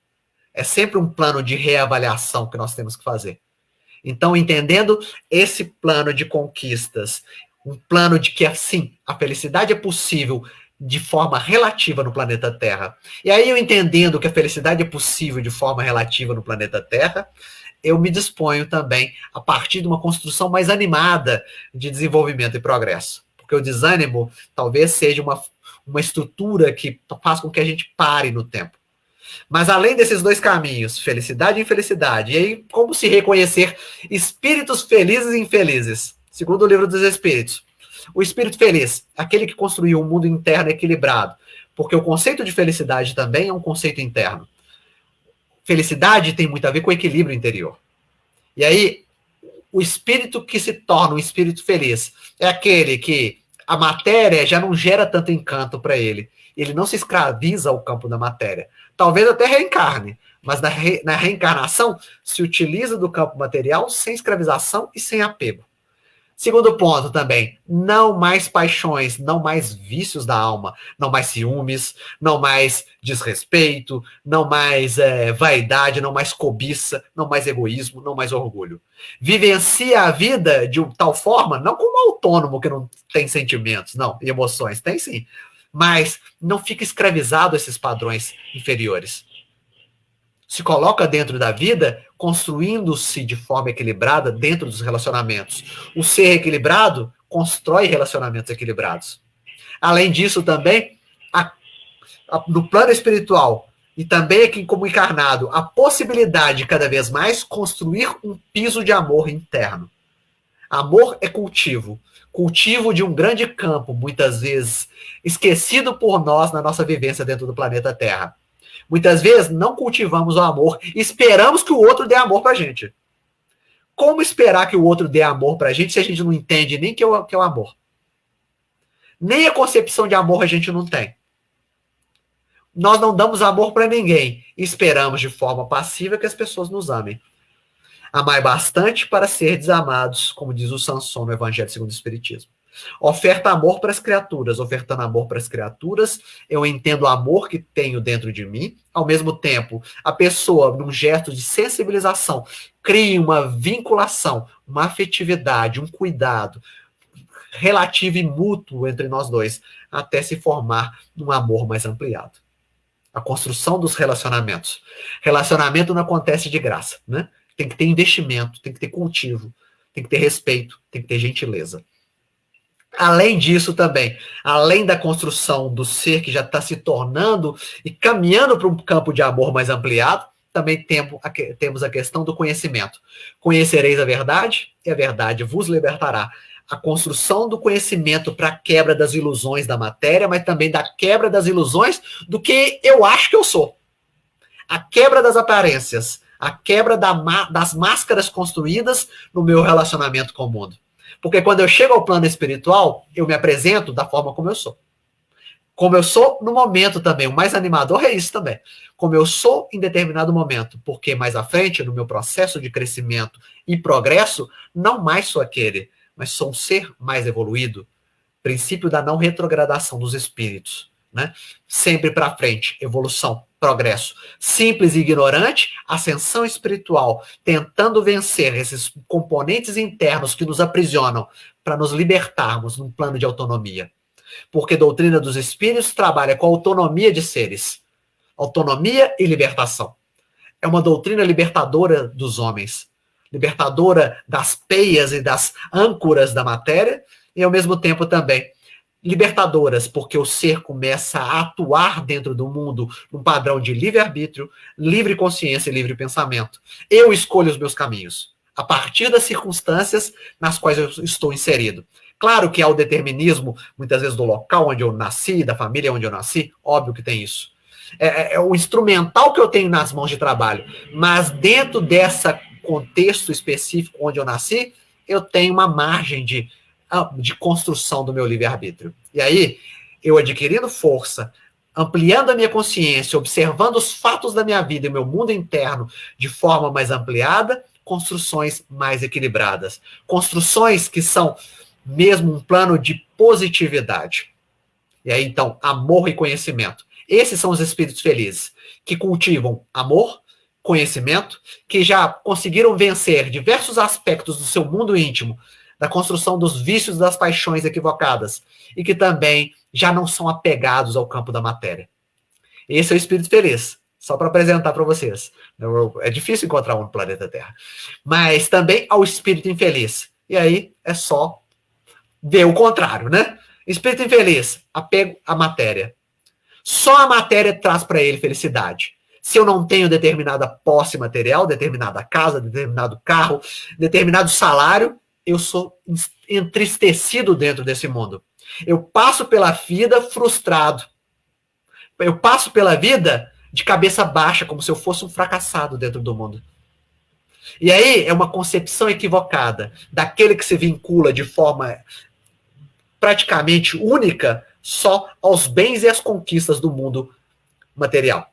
É sempre um plano de reavaliação que nós temos que fazer. Então, entendendo esse plano de conquistas, um plano de que, assim, a felicidade é possível de forma relativa no planeta Terra. E aí, eu entendendo que a felicidade é possível de forma relativa no planeta Terra, eu me disponho também a partir de uma construção mais animada de desenvolvimento e progresso. Porque o desânimo talvez seja uma estrutura que faz com que a gente pare no tempo. Mas além desses dois caminhos, felicidade e infelicidade, e aí como se reconhecer espíritos felizes e infelizes? Segundo o Livro dos Espíritos, o espírito feliz, aquele que construiu um mundo interno equilibrado, porque o conceito de felicidade também é um conceito interno. Felicidade tem muito a ver com o equilíbrio interior. E aí, o espírito que se torna um espírito feliz é aquele que a matéria já não gera tanto encanto para ele. Ele não se escraviza ao campo da matéria. Talvez até reencarne, mas na reencarnação se utiliza do campo material sem escravização e sem apego. Segundo ponto também, não mais paixões, não mais vícios da alma, não mais ciúmes, não mais desrespeito, não mais vaidade, não mais cobiça, não mais egoísmo, não mais orgulho. Vivencia a vida de tal forma, não como autônomo que não tem sentimentos, não, e emoções, tem sim, mas não fica escravizado a esses padrões inferiores. Se coloca dentro da vida, construindo-se de forma equilibrada dentro dos relacionamentos. O ser equilibrado constrói relacionamentos equilibrados. Além disso, também, no plano espiritual, e também aqui como encarnado, a possibilidade de cada vez mais construir um piso de amor interno. Amor é cultivo. Cultivo de um grande campo, muitas vezes esquecido por nós na nossa vivência dentro do planeta Terra. Muitas vezes não cultivamos o amor e esperamos que o outro dê amor pra gente. Como esperar que o outro dê amor pra gente se a gente não entende nem que é o amor? Nem a concepção de amor a gente não tem. Nós não damos amor para ninguém e esperamos de forma passiva que as pessoas nos amem. Amai bastante para ser desamados, como diz o Sanson no Evangelho segundo o Espiritismo. Oferta amor para as criaturas. Ofertando amor para as criaturas, eu entendo o amor que tenho dentro de mim. Ao mesmo tempo, a pessoa, num gesto de sensibilização, cria uma vinculação, uma afetividade, um cuidado relativo e mútuo entre nós dois, até se formar um amor mais ampliado. A construção dos relacionamentos. Relacionamento não acontece de graça, né? Tem que ter investimento, tem que ter cultivo, tem que ter respeito, tem que ter gentileza. Além disso também, além da construção do ser que já está se tornando e caminhando para um campo de amor mais ampliado, também temos a questão do conhecimento. Conhecereis a verdade e a verdade vos libertará. A construção do conhecimento para a quebra das ilusões da matéria, mas também da quebra das ilusões do que eu acho que eu sou. A quebra das aparências, a quebra das máscaras construídas no meu relacionamento com o mundo. Porque quando eu chego ao plano espiritual, eu me apresento da forma como eu sou. Como eu sou no momento também. O mais animador é isso também. Como eu sou em determinado momento. Porque mais à frente, no meu processo de crescimento e progresso, não mais sou aquele, mas sou um ser mais evoluído. Princípio da não retrogradação dos espíritos, né? Sempre para frente, evolução, progresso. Simples e ignorante, ascensão espiritual, tentando vencer esses componentes internos que nos aprisionam para nos libertarmos num plano de autonomia. Porque a doutrina dos espíritos trabalha com a autonomia de seres. Autonomia e libertação. É uma doutrina libertadora dos homens, libertadora das peias e das âncoras da matéria, e ao mesmo tempo também libertadoras, porque o ser começa a atuar dentro do mundo num padrão de livre-arbítrio, livre consciência e livre pensamento. Eu escolho os meus caminhos, a partir das circunstâncias nas quais eu estou inserido. Claro que há o determinismo, muitas vezes, do local onde eu nasci, da família onde eu nasci, óbvio que tem isso. É o instrumental que eu tenho nas mãos de trabalho, mas dentro desse contexto específico onde eu nasci, eu tenho uma margem de construção do meu livre-arbítrio. E aí, eu adquirindo força, ampliando a minha consciência, observando os fatos da minha vida e meu mundo interno de forma mais ampliada, construções mais equilibradas. Construções que são mesmo um plano de positividade. E aí, então, amor e conhecimento. Esses são os espíritos felizes, que cultivam amor, conhecimento, que já conseguiram vencer diversos aspectos do seu mundo íntimo, da construção dos vícios das paixões equivocadas, e que também já não são apegados ao campo da matéria. Esse é o espírito feliz, só para apresentar para vocês. É difícil encontrar um no planeta Terra. Mas também ao espírito infeliz. E aí é só ver o contrário, né? Espírito infeliz, apego à matéria. Só a matéria traz para ele felicidade. Se eu não tenho determinada posse material, determinada casa, determinado carro, determinado salário, eu sou entristecido dentro desse mundo. Eu passo pela vida frustrado. Eu passo pela vida de cabeça baixa, como se eu fosse um fracassado dentro do mundo. E aí é uma concepção equivocada daquele que se vincula de forma praticamente única só aos bens e às conquistas do mundo material.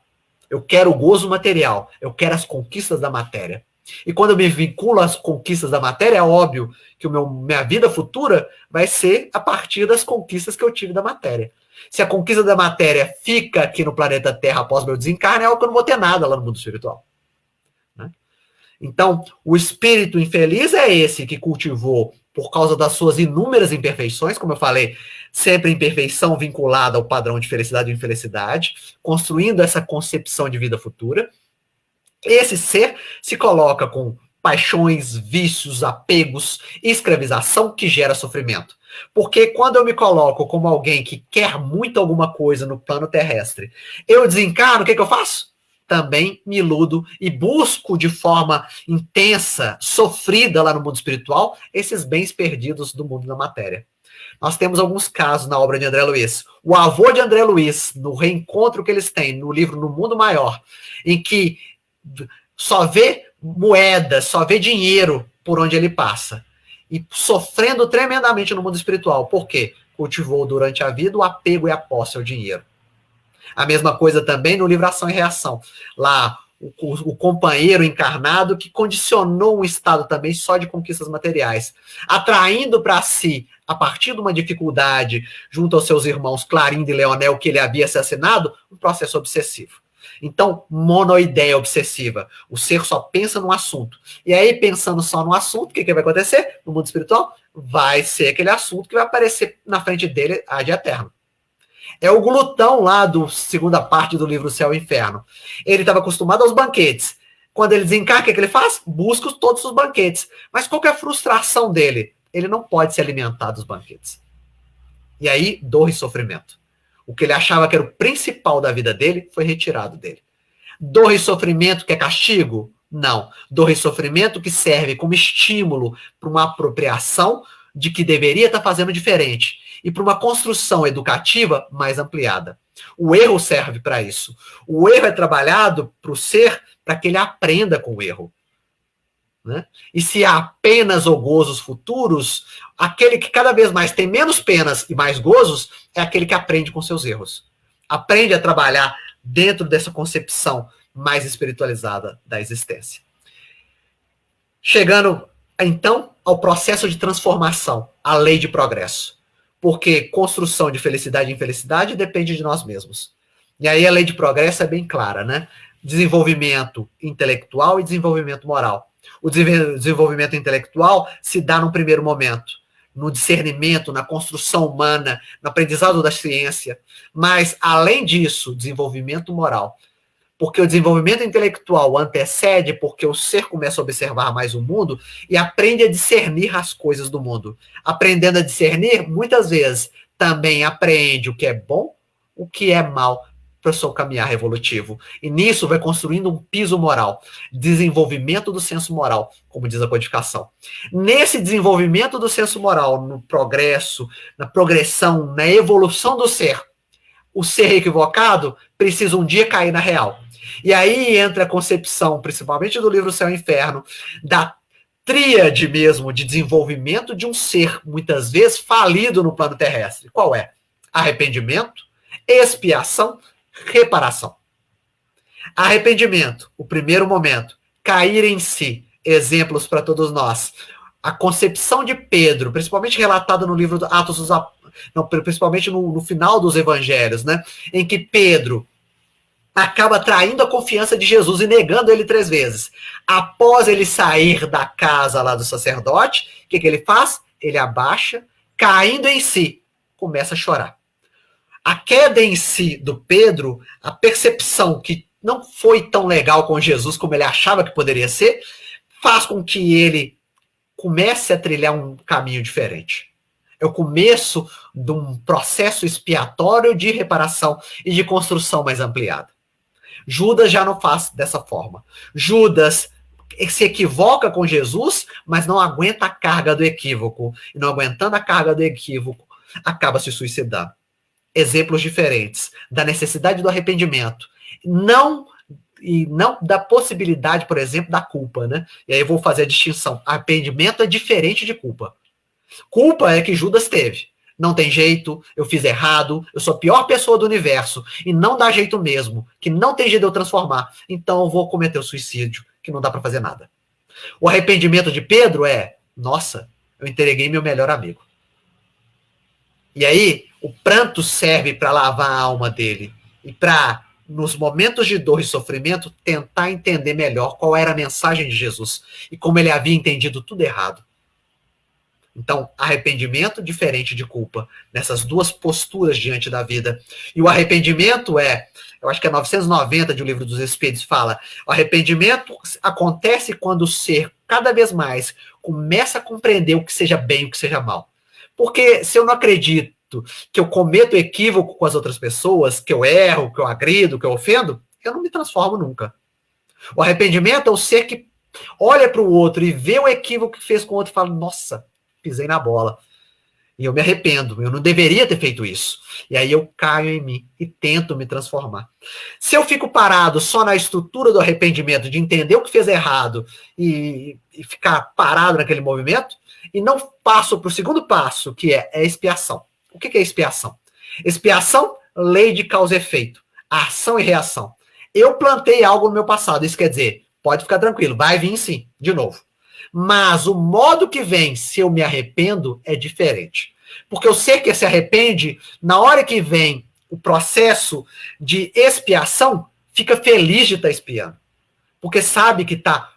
Eu quero o gozo material, eu quero as conquistas da matéria. E quando eu me vinculo às conquistas da matéria, é óbvio que minha vida futura vai ser a partir das conquistas que eu tive da matéria. Se a conquista da matéria fica aqui no planeta Terra após meu desencarne, é algo que eu não vou ter nada lá no mundo espiritual. Né? Então, o espírito infeliz é esse que cultivou, por causa das suas inúmeras imperfeições, como eu falei, sempre imperfeição vinculada ao padrão de felicidade e infelicidade, construindo essa concepção de vida futura. Esse ser se coloca com paixões, vícios, apegos, escravização que gera sofrimento. Porque quando eu me coloco como alguém que quer muito alguma coisa no plano terrestre, eu desencarno, o que eu faço? Também me iludo e busco de forma intensa, sofrida lá no mundo espiritual, esses bens perdidos do mundo da matéria. Nós temos alguns casos na obra de André Luiz. O avô de André Luiz, no reencontro que eles têm no livro No Mundo Maior, em que só vê moeda, só vê dinheiro por onde ele passa. E sofrendo tremendamente no mundo espiritual. Por quê? Cultivou durante a vida o apego e a posse ao dinheiro. A mesma coisa também no livro Ação e Reação. Lá, o companheiro encarnado que condicionou um estado também só de conquistas materiais, atraindo para si, a partir de uma dificuldade, junto aos seus irmãos Clarindo e Leonel, que ele havia assassinado, um processo obsessivo. Então, monoideia obsessiva. O ser só pensa no assunto. E aí, pensando só no assunto, o que vai acontecer no mundo espiritual? Vai ser aquele assunto que vai aparecer na frente dele ad eterno. É o glutão lá do segunda parte do livro Céu e Inferno. Ele estava acostumado aos banquetes. Quando ele desencarna, o que ele faz? Busca todos os banquetes. Mas qual que é a frustração dele? Ele não pode se alimentar dos banquetes. E aí, dor e sofrimento. O que ele achava que era o principal da vida dele foi retirado dele. Dor e sofrimento que é castigo? Não. Dor e sofrimento que serve como estímulo para uma apropriação de que deveria estar fazendo diferente e para uma construção educativa mais ampliada. O erro serve para isso. O erro é trabalhado para o ser, para que ele aprenda com o erro. né? E se há penas ou gozos futuros, aquele que cada vez mais tem menos penas e mais gozos é aquele que aprende com seus erros. Aprende a trabalhar dentro dessa concepção mais espiritualizada da existência. Chegando, então, ao processo de transformação, a lei de progresso. Porque construção de felicidade e infelicidade depende de nós mesmos. E aí a lei de progresso é bem clara, né? Desenvolvimento intelectual e desenvolvimento moral. O desenvolvimento intelectual se dá num primeiro momento, no discernimento, na construção humana, no aprendizado da ciência. Mas, além disso, desenvolvimento moral. Porque o desenvolvimento intelectual antecede porque o ser começa a observar mais o mundo e aprende a discernir as coisas do mundo. Aprendendo a discernir, muitas vezes, também aprende o que é bom, o que é mal, para o seu caminhar evolutivo. E nisso vai construindo um piso moral, desenvolvimento do senso moral, como diz a codificação. Nesse desenvolvimento do senso moral, no progresso, na progressão, na evolução do ser, o ser equivocado precisa um dia cair na real. E aí entra a concepção, principalmente do livro Céu e Inferno, da tríade mesmo de desenvolvimento de um ser, muitas vezes, falido no plano terrestre. Qual é? Arrependimento, expiação, reparação. Arrependimento, o primeiro momento. Cair em si, exemplos para todos nós. A concepção de Pedro, principalmente relatada no livro Atos dos Apóstolos, principalmente no final dos evangelhos, né? Em que Pedro acaba traindo a confiança de Jesus e negando ele 3 vezes. Após ele sair da casa lá do sacerdote, o que ele faz? Ele abaixa, caindo em si, começa a chorar. A queda em si do Pedro, a percepção que não foi tão legal com Jesus como ele achava que poderia ser, faz com que ele comece a trilhar um caminho diferente. É o começo de um processo expiatório de reparação e de construção mais ampliada. Judas já não faz dessa forma. Judas se equivoca com Jesus, mas não aguenta a carga do equívoco. E não aguentando a carga do equívoco, acaba se suicidando. Exemplos diferentes da necessidade do arrependimento. Não da possibilidade, por exemplo, da culpa, né? E aí eu vou fazer a distinção. Arrependimento é diferente de culpa. Culpa é que Judas teve. Não tem jeito, eu fiz errado, eu sou a pior pessoa do universo, e não dá jeito mesmo, que não tem jeito de eu transformar, então eu vou cometer o suicídio, que não dá para fazer nada. O arrependimento de Pedro é, nossa, eu entreguei meu melhor amigo. E aí, o pranto serve para lavar a alma dele, e para, nos momentos de dor e sofrimento, tentar entender melhor qual era a mensagem de Jesus, e como ele havia entendido tudo errado. Então, arrependimento diferente de culpa, nessas duas posturas diante da vida. E o arrependimento eu acho que é 990 de O Livro dos Espíritos, fala, o arrependimento acontece quando o ser, cada vez mais, começa a compreender o que seja bem e o que seja mal. Porque se eu não acredito que eu cometo equívoco com as outras pessoas, que eu erro, que eu agrido, que eu ofendo, eu não me transformo nunca. O arrependimento é o ser que olha para o outro e vê o equívoco que fez com o outro e fala, nossa, pisei na bola. E eu me arrependo. Eu não deveria ter feito isso. E aí eu caio em mim e tento me transformar. Se eu fico parado só na estrutura do arrependimento, de entender o que fez errado e ficar parado naquele movimento, e não passo para o segundo passo, que é a expiação. O que é expiação? Expiação, lei de causa e efeito. Ação e reação. Eu plantei algo no meu passado. Isso quer dizer, pode ficar tranquilo, vai vir sim, de novo. Mas o modo que vem, se eu me arrependo, é diferente. Porque eu sei que se arrepende, na hora que vem o processo de expiação, fica feliz de estar expiando. Porque sabe que está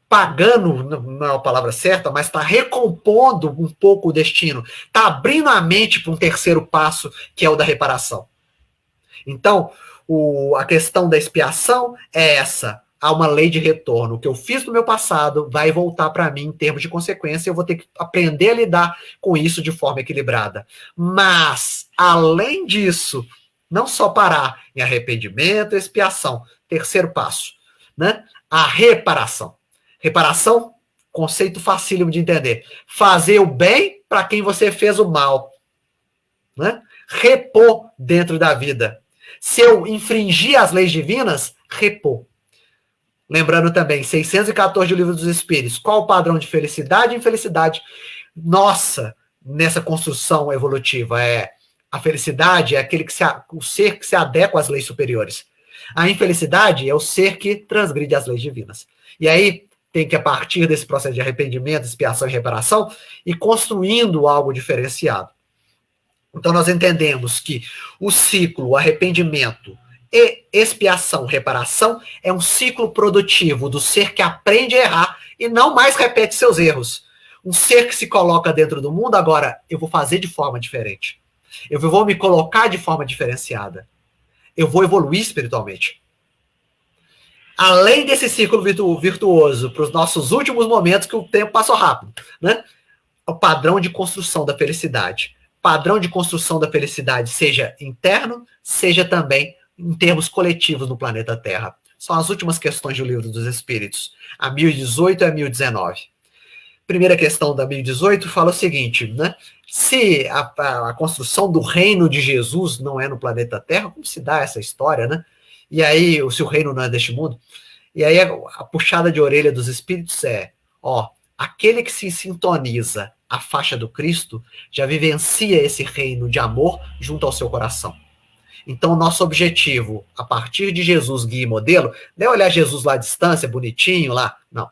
pagando, não é a palavra certa, mas está recompondo um pouco o destino. Está abrindo a mente para um terceiro passo, que é o da reparação. Então, a questão da expiação é essa. Há uma lei de retorno. O que eu fiz no meu passado vai voltar para mim em termos de consequência. Eu vou ter que aprender a lidar com isso de forma equilibrada. Mas, além disso, não só parar em arrependimento e expiação. Terceiro passo, né? A reparação. Reparação, conceito facílimo de entender. Fazer o bem para quem você fez o mal. Né? Repor dentro da vida. Se eu infringir as leis divinas, repor. Lembrando também, 614 do Livro dos Espíritos, qual o padrão de felicidade e infelicidade nossa nessa construção evolutiva? A felicidade é o ser que se adequa às leis superiores. A infelicidade é o ser que transgride as leis divinas. E aí tem que, a partir desse processo de arrependimento, expiação e reparação, ir construindo algo diferenciado. Então nós entendemos que o ciclo, o arrependimento e expiação, reparação, é um ciclo produtivo do ser que aprende a errar e não mais repete seus erros. Um ser que se coloca dentro do mundo, agora, eu vou fazer de forma diferente. Eu vou me colocar de forma diferenciada. Eu vou evoluir espiritualmente. Além desse ciclo virtuoso, para os nossos últimos momentos, que o tempo passou rápido, né? O padrão de construção da felicidade. Padrão de construção da felicidade, seja interno, seja também em termos coletivos no planeta Terra. São as últimas questões do Livro dos Espíritos, a 1018 e a 1019. Primeira questão da 1018 fala o seguinte, né? Se a construção do reino de Jesus não é no planeta Terra, como se dá essa história, né? E aí, se o reino não é deste mundo? E aí a puxada de orelha dos espíritos aquele que se sintoniza à faixa do Cristo já vivencia esse reino de amor junto ao seu coração. Então, nosso objetivo, a partir de Jesus, guia e modelo, não é olhar Jesus lá à distância, bonitinho lá, não.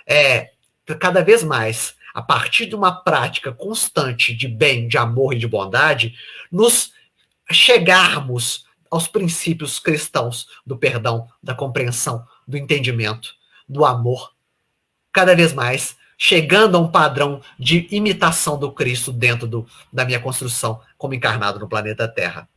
É, cada vez mais, a partir de uma prática constante de bem, de amor e de bondade, nos chegarmos aos princípios cristãos do perdão, da compreensão, do entendimento, do amor, cada vez mais chegando a um padrão de imitação do Cristo dentro da minha construção como encarnado no planeta Terra.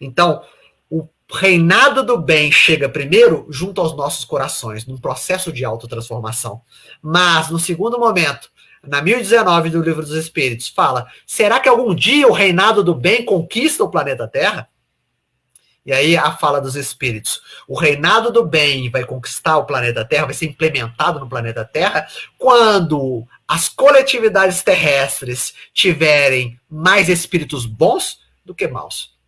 Então, o reinado do bem chega primeiro junto aos nossos corações, num processo de autotransformação. Mas, no segundo momento, na 1019 do Livro dos Espíritos, fala, será que algum dia o reinado do bem conquista o planeta Terra? E aí a fala dos espíritos, o reinado do bem vai conquistar o planeta Terra, vai ser implementado no planeta Terra, quando as coletividades terrestres tiverem mais espíritos bons do que maus.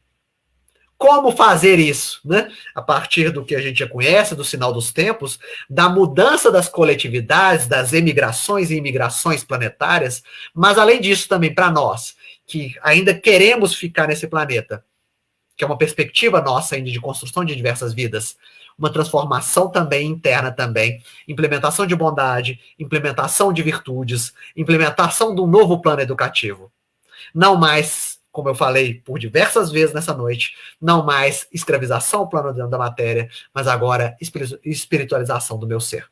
Como fazer isso? Né? A partir do que a gente já conhece, do sinal dos tempos, da mudança das coletividades, das emigrações e imigrações planetárias, mas além disso também para nós, que ainda queremos ficar nesse planeta, que é uma perspectiva nossa ainda de construção de diversas vidas, uma transformação também interna também, implementação de bondade, implementação de virtudes, implementação de um novo plano educativo. Não mais, como eu falei por diversas vezes nessa noite, não mais escravização ao plano da matéria, mas agora espiritualização do meu ser.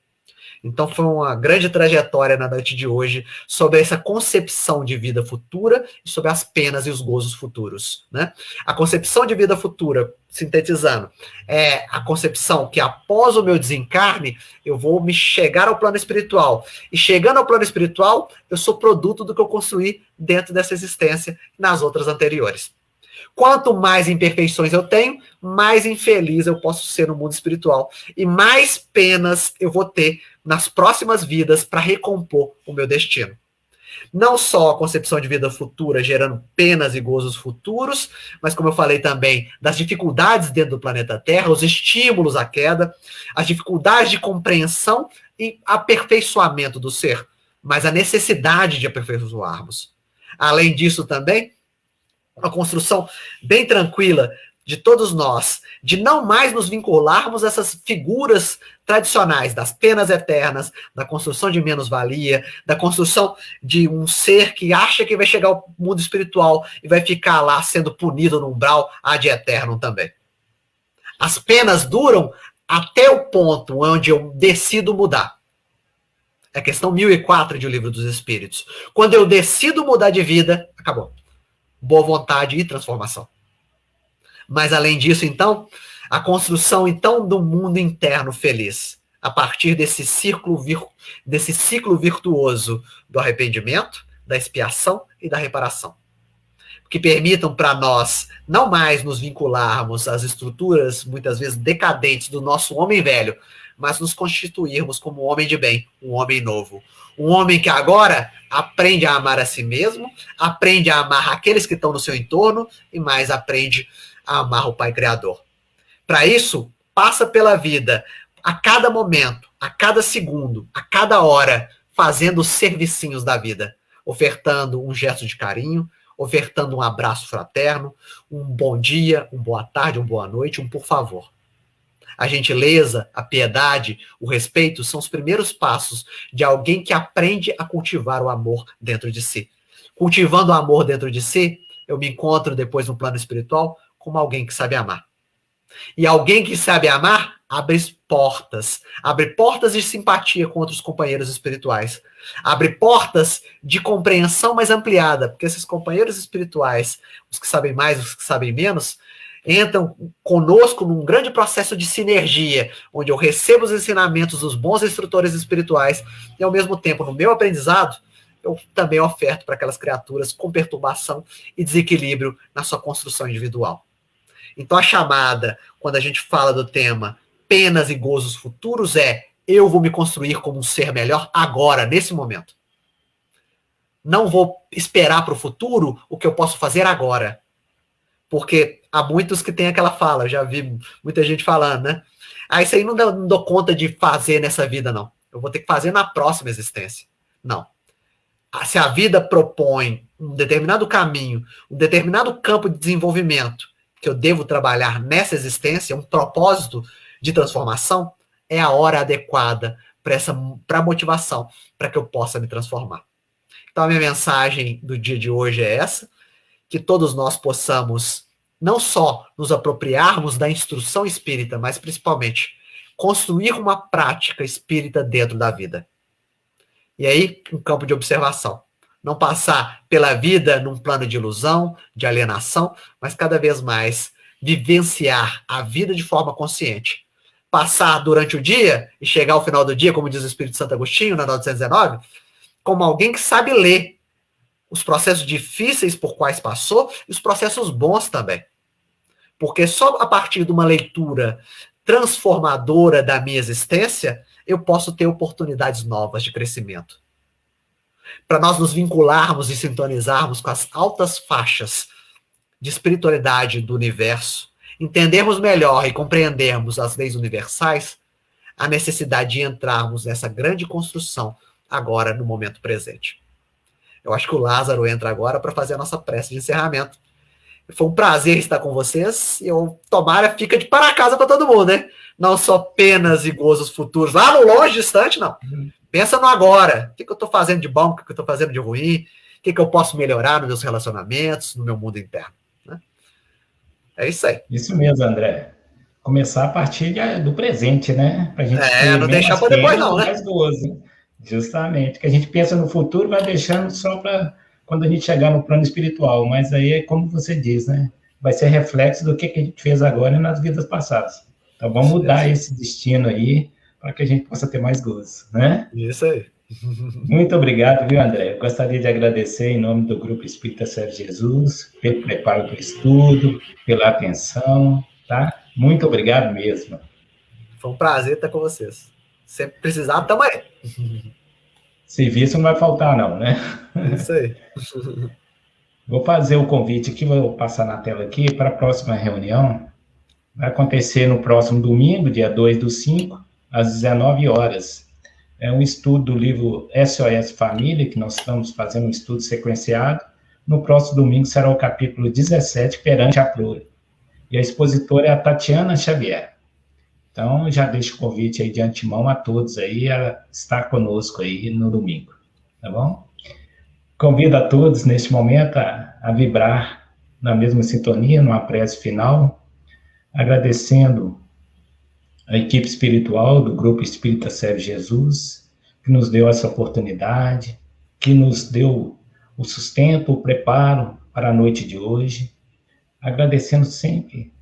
Então foi uma grande trajetória na noite de hoje sobre essa concepção de vida futura e sobre as penas e os gozos futuros, né? A concepção de vida futura, sintetizando, é a concepção que após o meu desencarne, eu vou me chegar ao plano espiritual. E chegando ao plano espiritual, eu sou produto do que eu construí dentro dessa existência e nas outras anteriores. Quanto mais imperfeições eu tenho, mais infeliz eu posso ser no mundo espiritual. E mais penas eu vou ter nas próximas vidas para recompor o meu destino. Não só a concepção de vida futura gerando penas e gozos futuros, mas como eu falei também, das dificuldades dentro do planeta Terra, os estímulos à queda, as dificuldades de compreensão e aperfeiçoamento do ser, mas a necessidade de aperfeiçoarmos. Além disso também, uma construção bem tranquila de todos nós, de não mais nos vincularmos a essas figuras tradicionais das penas eternas, da construção de menos-valia, da construção de um ser que acha que vai chegar ao mundo espiritual e vai ficar lá sendo punido no umbral ad eterno também. As penas duram até o ponto onde eu decido mudar. É a questão 1004 de O Livro dos Espíritos. Quando eu decido mudar de vida, acabou. Boa vontade e transformação. Mas, além disso, então, a construção, então, do mundo interno feliz, a partir desse ciclo virtuoso do arrependimento, da expiação e da reparação. Que permitam para nós não mais nos vincularmos às estruturas, muitas vezes decadentes, do nosso homem velho, mas nos constituirmos como um homem de bem, um homem novo. Um homem que agora aprende a amar a si mesmo, aprende a amar aqueles que estão no seu entorno e mais aprende a amar o Pai Criador. Para isso, passa pela vida a cada momento, a cada segundo, a cada hora, fazendo os servicinhos da vida, ofertando um gesto de carinho, ofertando um abraço fraterno, um bom dia, uma boa tarde, uma boa noite, um por favor. A gentileza, a piedade, o respeito são os primeiros passos de alguém que aprende a cultivar o amor dentro de si. Cultivando o amor dentro de si, eu me encontro depois no plano espiritual como alguém que sabe amar. E alguém que sabe amar abre portas de simpatia com outros companheiros espirituais, abre portas de compreensão mais ampliada, porque esses companheiros espirituais, os que sabem mais, os que sabem menos, entram conosco num grande processo de sinergia, onde eu recebo os ensinamentos dos bons instrutores espirituais e, ao mesmo tempo, no meu aprendizado, eu também oferto para aquelas criaturas com perturbação e desequilíbrio na sua construção individual. Então, a chamada, quando a gente fala do tema penas e gozos futuros, eu vou me construir como um ser melhor agora, nesse momento. Não vou esperar para o futuro o que eu posso fazer agora. Porque há muitos que têm aquela fala, já vi muita gente falando, né? Isso aí não dou conta de fazer nessa vida, não. Eu vou ter que fazer na próxima existência. Não. Se a vida propõe um determinado caminho, um determinado campo de desenvolvimento que eu devo trabalhar nessa existência, um propósito de transformação, é a hora adequada para a motivação, para que eu possa me transformar. Então, a minha mensagem do dia de hoje é essa, que todos nós possamos não só nos apropriarmos da instrução espírita, mas principalmente construir uma prática espírita dentro da vida. E aí, um campo de observação. Não passar pela vida num plano de ilusão, de alienação, mas cada vez mais vivenciar a vida de forma consciente. Passar durante o dia e chegar ao final do dia, como diz o Espírito Santo Agostinho, na 919, como alguém que sabe ler os processos difíceis por quais passou e os processos bons também. Porque só a partir de uma leitura transformadora da minha existência, eu posso ter oportunidades novas de crescimento. Para nós nos vincularmos e sintonizarmos com as altas faixas de espiritualidade do universo, entendermos melhor e compreendermos as leis universais, a necessidade de entrarmos nessa grande construção agora, no momento presente. Eu acho que o Lázaro entra agora para fazer a nossa prece de encerramento. Foi um prazer estar com vocês e eu, tomara, fica de para casa para todo mundo, né? Não só penas e gozos futuros, lá no longe, distante, não. Pensa no agora. O que eu estou fazendo de bom, o que eu estou fazendo de ruim, o que eu posso melhorar nos meus relacionamentos, no meu mundo interno. Né? É isso aí. Isso mesmo, André. Começar a partir do presente, né? Pra gente ter não deixar para depois não, né? Mais gozo. Justamente. Que a gente pensa no futuro, vai deixando só para quando a gente chegar no plano espiritual. Mas aí é como você diz, né? Vai ser reflexo do que a gente fez agora e nas vidas passadas. Então vamos mudar esse destino aí para que a gente possa ter mais gozo, né? Isso aí. Muito obrigado, viu, André? Eu gostaria de agradecer em nome do Grupo Espírita Servo Jesus, pelo preparo do estudo, pela atenção, tá? Muito obrigado mesmo. Foi um prazer estar com vocês. Sempre precisar, tamo aí. Serviço não vai faltar, não, né? Isso aí. Vou fazer o convite aqui, vou passar na tela aqui para a próxima reunião. Vai acontecer no próximo domingo, dia 2/5, às 19 horas. É um estudo do livro SOS Família, que nós estamos fazendo um estudo sequenciado. No próximo domingo será o capítulo 17, Perante a Prole. E a expositora é a Tatiana Xavier. Então, já deixo o convite aí de antemão a todos aí a estar conosco aí no domingo, tá bom? Convido a todos, neste momento, a vibrar na mesma sintonia, numa prece final, agradecendo a equipe espiritual do Grupo Espírita Servo Jesus, que nos deu essa oportunidade, que nos deu o sustento, o preparo para a noite de hoje, agradecendo sempre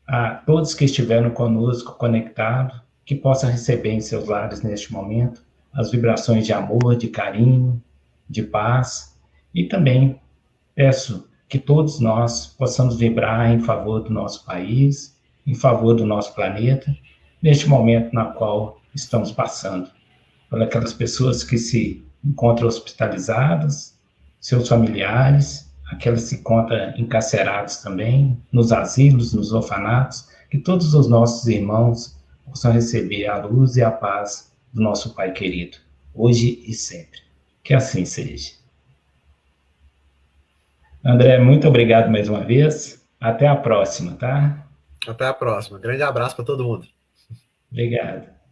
a todos que estiveram conosco conectados, que possam receber em seus lares neste momento as vibrações de amor, de carinho, de paz, e também peço que todos nós possamos vibrar em favor do nosso país, em favor do nosso planeta, neste momento na qual estamos passando, por aquelas pessoas que se encontram hospitalizadas, seus familiares, aqueles que se encontram encarcerados também, nos asilos, nos orfanatos, que todos os nossos irmãos possam receber a luz e a paz do nosso Pai querido, hoje e sempre. Que assim seja. André, muito obrigado mais uma vez. Até a próxima, tá? Até a próxima. Grande abraço para todo mundo. Obrigado.